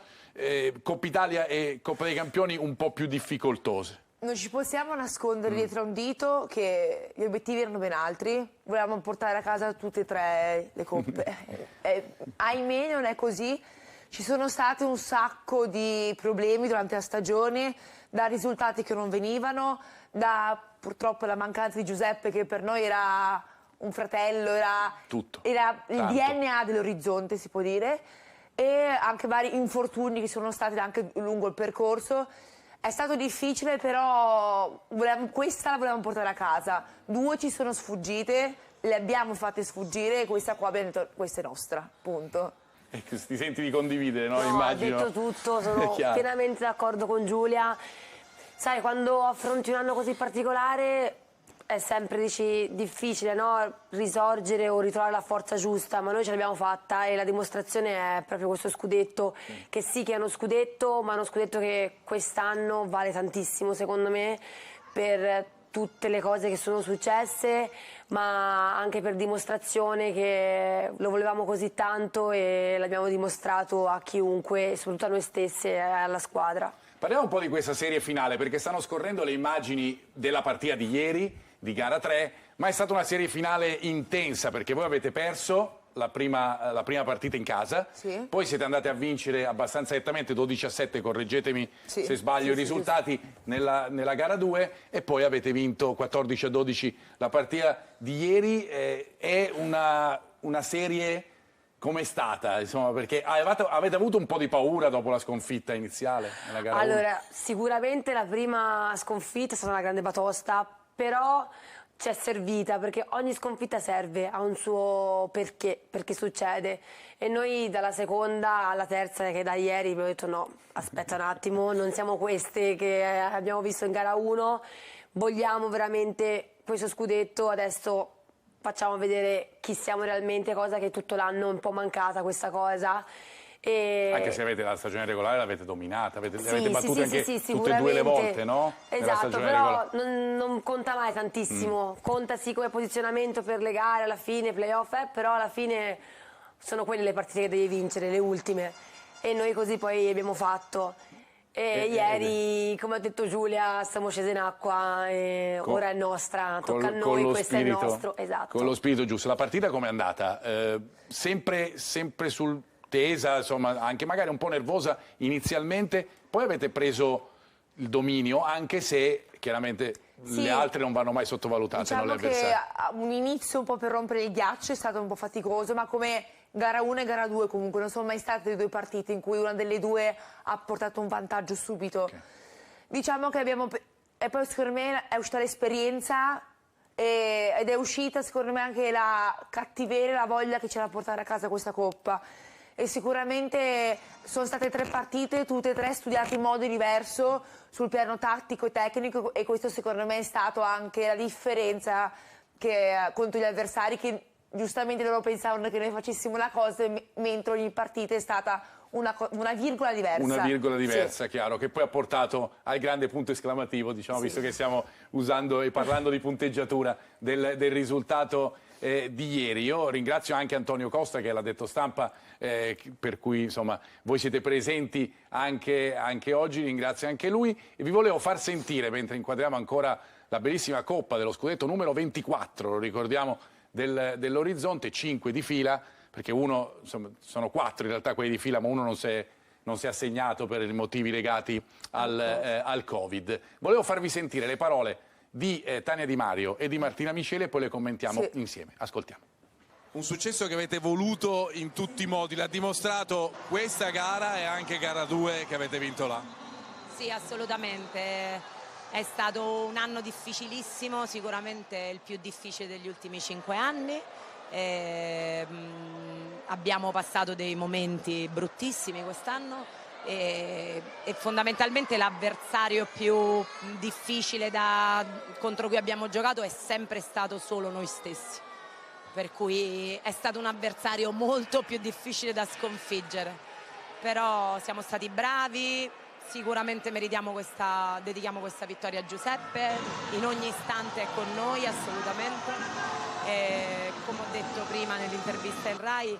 Coppa Italia e Coppa dei Campioni un po' più difficoltose? Non ci possiamo nascondere dietro a un dito che gli obiettivi erano ben altri, volevamo portare a casa tutte e tre le coppe. Ahimè non è così, ci sono stati un sacco di problemi durante la stagione, da risultati che non venivano, da purtroppo la mancanza di Giuseppe che per noi era un fratello, era il DNA dell'Orizzonte si può dire, e anche vari infortuni che sono stati anche lungo il percorso. È stato difficile, però questa la volevamo portare a casa. 2 ci sono sfuggite, le abbiamo fatte sfuggire e questa qua abbiamo detto questa è nostra, punto. E ti senti di condividere, no? No, Immagino. ha detto tutto, sono pienamente d'accordo con Giulia. Sai, quando affronti un anno così particolare è sempre difficile, no? Risorgere o ritrovare la forza giusta, ma noi ce l'abbiamo fatta e la dimostrazione è proprio questo scudetto, che sì che è uno scudetto, ma è uno scudetto che quest'anno vale tantissimo secondo me per tutte le cose che sono successe, ma anche per dimostrazione che lo volevamo così tanto e l'abbiamo dimostrato a chiunque, soprattutto a noi stesse e alla squadra. Parliamo un po' di questa serie finale, perché stanno scorrendo le immagini della partita di ieri, di gara 3, ma è stata una serie finale intensa, perché voi avete perso la prima partita in casa, poi siete andati a vincere abbastanza nettamente 12-7, correggetemi se sbaglio i risultati, nella gara 2, e poi avete vinto 14-12 la partita di ieri. È una serie... Com'è stata? Insomma, perché avete avuto un po' di paura dopo la sconfitta iniziale nella gara 1? Allora, sicuramente la prima sconfitta è stata una grande batosta, però ci è servita perché ogni sconfitta serve, ha un suo perché succede, e noi dalla seconda alla terza, che da ieri abbiamo detto no, aspetta un attimo, non siamo queste che abbiamo visto in gara 1, vogliamo veramente questo scudetto, adesso facciamo vedere chi siamo realmente, cosa che tutto l'anno è un po' mancata questa cosa. Anche se avete la stagione regolare l'avete dominata, avete battute anche tutte e 2 le volte, no? Esatto, però non conta mai tantissimo, conta sì come posizionamento per le gare alla fine, playoff, però alla fine sono quelle le partite che devi vincere, le ultime, e noi così poi abbiamo fatto. E ieri, come ha detto Giulia, siamo scese in acqua e ora è nostra, tocca a noi, questo è il nostro. Esatto. Con lo spirito giusto. La partita com'è andata? Sempre sul tesa, insomma, anche magari un po' nervosa inizialmente, poi avete preso il dominio, anche se chiaramente le altre non vanno mai sottovalutate. Diciamo che un inizio un po' per rompere il ghiaccio è stato un po' faticoso, ma come gara 1 e gara 2 comunque non sono mai state 2 partite in cui una delle 2 ha portato un vantaggio subito. Okay. Diciamo che e poi secondo me è uscita l'esperienza ed è uscita secondo me anche la cattiveria, la voglia che c'era a portare a casa questa Coppa. E sicuramente sono state 3 partite, tutte e 3 studiate in modo diverso sul piano tattico e tecnico, e questo secondo me è stato anche la differenza contro gli avversari, che giustamente loro pensavano che noi facessimo la cosa, mentre ogni partita è stata una virgola diversa. Una virgola diversa, sì. Chiaro, che poi ha portato al grande punto esclamativo, diciamo, visto che stiamo usando e parlando di punteggiatura del risultato di ieri. Io ringrazio anche Antonio Costa, che è l'addetto stampa, per cui insomma voi siete presenti anche oggi, ringrazio anche lui, e vi volevo far sentire, mentre inquadriamo ancora la bellissima Coppa dello scudetto numero 24, lo ricordiamo, dell'Orizzonte, 5 di fila, perché insomma, sono 4 in realtà quelli di fila, ma uno non si è assegnato per i motivi legati al Covid. Volevo farvi sentire le parole di Tania Di Mario e di Martina Miceli e poi le commentiamo insieme. Ascoltiamo. Un successo che avete voluto in tutti i modi, l'ha dimostrato questa gara e anche gara 2 che avete vinto là. Sì, assolutamente. È stato un anno difficilissimo, sicuramente il più difficile degli ultimi 5 anni. Abbiamo passato dei momenti bruttissimi quest'anno e fondamentalmente l'avversario più difficile contro cui abbiamo giocato è sempre stato solo noi stessi, per cui è stato un avversario molto più difficile da sconfiggere, però siamo stati bravi, sicuramente dedichiamo questa vittoria a Giuseppe, in ogni istante è con noi assolutamente, e come ho detto prima nell'intervista in Rai,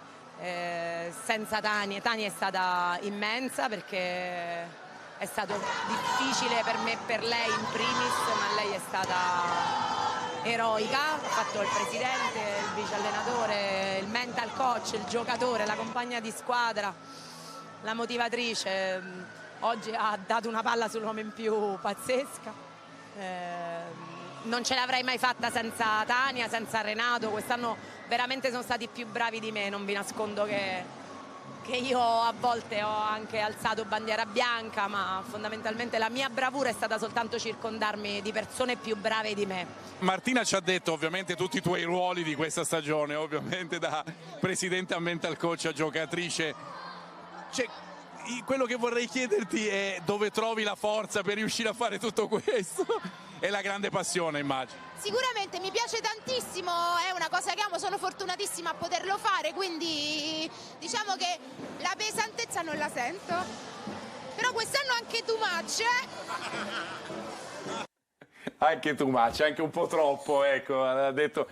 senza Tania è stata immensa, perché è stato difficile per me e per lei in primis, ma lei è stata eroica, ha fatto il presidente, il vice allenatore, il mental coach, il giocatore, la compagna di squadra, la motivatrice. Oggi ha dato una palla sull'uomo in più pazzesca. Non ce l'avrei mai fatta senza Tania, senza Renato. Quest'anno veramente sono stati più bravi di me, non vi nascondo che io a volte ho anche alzato bandiera bianca, ma fondamentalmente la mia bravura è stata soltanto circondarmi di persone più brave di me. Martina ci ha detto ovviamente tutti i tuoi ruoli di questa stagione, ovviamente da presidente a mental coach a giocatrice. Quello che vorrei chiederti è dove trovi la forza per riuscire a fare tutto questo e la grande passione, immagino. Sicuramente mi piace tantissimo, è una cosa che amo, sono fortunatissima a poterlo fare, quindi diciamo che la pesantezza non la sento, però quest'anno anche too much, Anche tu, Maccia, anche un po' troppo, ecco, l'ha detto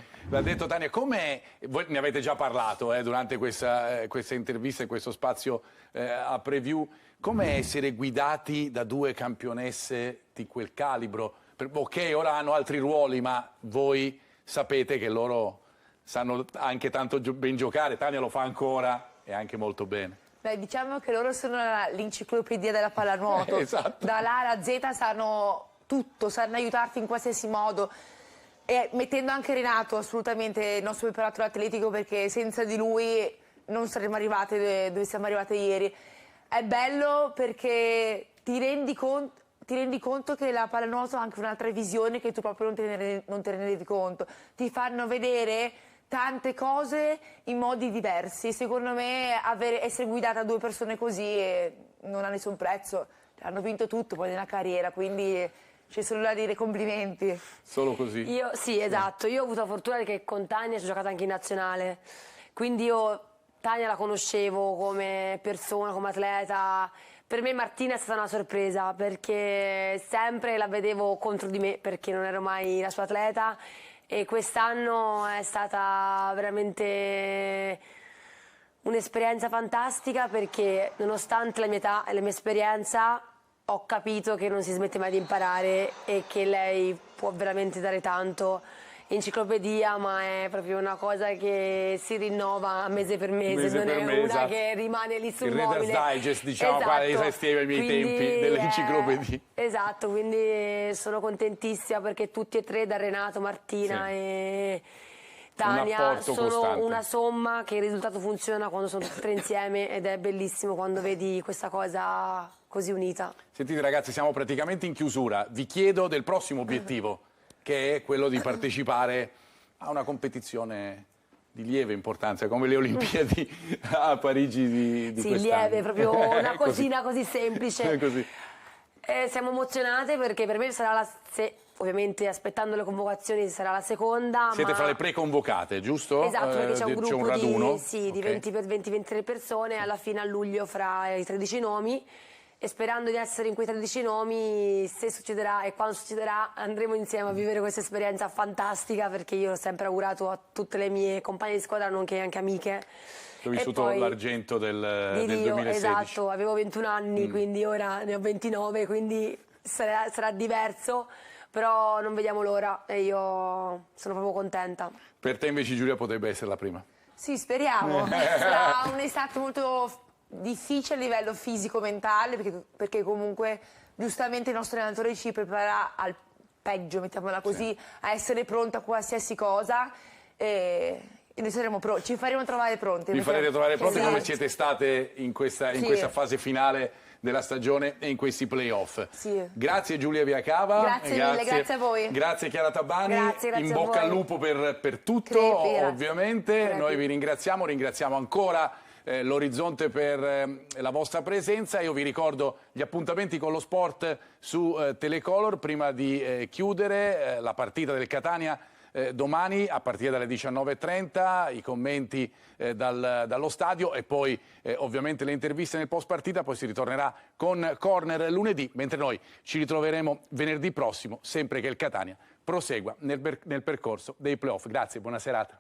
Tania. Come voi ne avete già parlato durante questa intervista e questo spazio a preview, come essere guidati da due campionesse di quel calibro? Ok, ora hanno altri ruoli, ma voi sapete che loro sanno anche tanto ben giocare. Tania lo fa ancora e anche molto bene. Beh, diciamo che loro sono l'enciclopedia della pallanuoto. Esatto. Da A alla Z sanno tutto, sanno aiutarti in qualsiasi modo. E mettendo anche Renato, assolutamente, il nostro preparatore atletico, perché senza di lui non saremmo arrivate dove siamo arrivate ieri. È bello perché ti rendi conto che la pallanuoto ha anche un'altra visione che tu proprio non te ne rendi conto. Ti fanno vedere tante cose in modi diversi. Secondo me essere guidata da due persone così non ha nessun prezzo. Hanno vinto tutto poi nella carriera, quindi c'è solo da dire complimenti. Solo così? Sì, esatto. Io ho avuto la fortuna che con Tania ci ho giocato anche in nazionale, quindi Tania la conoscevo come persona, come atleta. Per me Martina è stata una sorpresa, perché sempre la vedevo contro di me, perché non ero mai la sua atleta, e quest'anno è stata veramente un'esperienza fantastica, perché nonostante la mia età e la mia esperienza ho capito che non si smette mai di imparare e che lei può veramente dare tanto. Enciclopedia, ma è proprio una cosa che si rinnova mese per mese, non è una esatto. che rimane lì sul il mobile. Reader's Digest, diciamo, esatto. qua esisteva ai miei tempi dell'enciclopedia. Esatto, quindi sono contentissima perché tutti e tre, da Renato, Martina e Tania, sono costante. una somma che il risultato funziona quando sono tutte e tre insieme, ed è bellissimo quando vedi questa cosa così unita. Sentite ragazzi, siamo praticamente in chiusura. Vi chiedo del prossimo obiettivo, che è quello di partecipare a una competizione di lieve importanza, come le Olimpiadi a Parigi di sì, quest'anno. lieve, proprio una cosina così semplice. Così. Siamo emozionate perché per me sarà ovviamente aspettando le convocazioni sarà la seconda. Siete fra le preconvocate, giusto? Esatto, perché c'è un gruppo raduno. di 20-23 persone, alla fine a luglio fra i 13 nomi. E sperando di essere in quei 13 nomi, se succederà e quando succederà, andremo insieme a vivere questa esperienza fantastica, perché io ho sempre augurato a tutte le mie compagne di squadra, nonché anche amiche. Ho vissuto l'argento del 2016. Esatto, avevo 21 anni, quindi ora ne ho 29, quindi sarà diverso, però non vediamo l'ora e io sono proprio contenta. Per te invece, Giulia, potrebbe essere la prima? Sì, speriamo. Sarà un'estate molto difficile a livello fisico-mentale, perché comunque giustamente il nostro allenatore ci prepara al peggio, mettiamola così, a essere pronta a qualsiasi cosa, e noi saremo pronti, ci faremo trovare pronti. Vi farete trovare pronti esatto. come siete state in questa fase finale della stagione e in questi playoff. Sì. Grazie Giulia Viacava. Grazie mille, grazie a voi. Grazie Chiara Tabani. Grazie in bocca al lupo per tutto, ovviamente. Crepi. Noi vi ringraziamo ancora l'Orizzonte per la vostra presenza. Io vi ricordo gli appuntamenti con lo sport su Telecolor prima di chiudere la partita del Catania domani a partire dalle 19:30, i commenti dallo stadio e poi ovviamente le interviste nel post partita, poi si ritornerà con Corner lunedì, mentre noi ci ritroveremo venerdì prossimo, sempre che il Catania prosegua nel percorso dei playoff. Grazie, buona serata.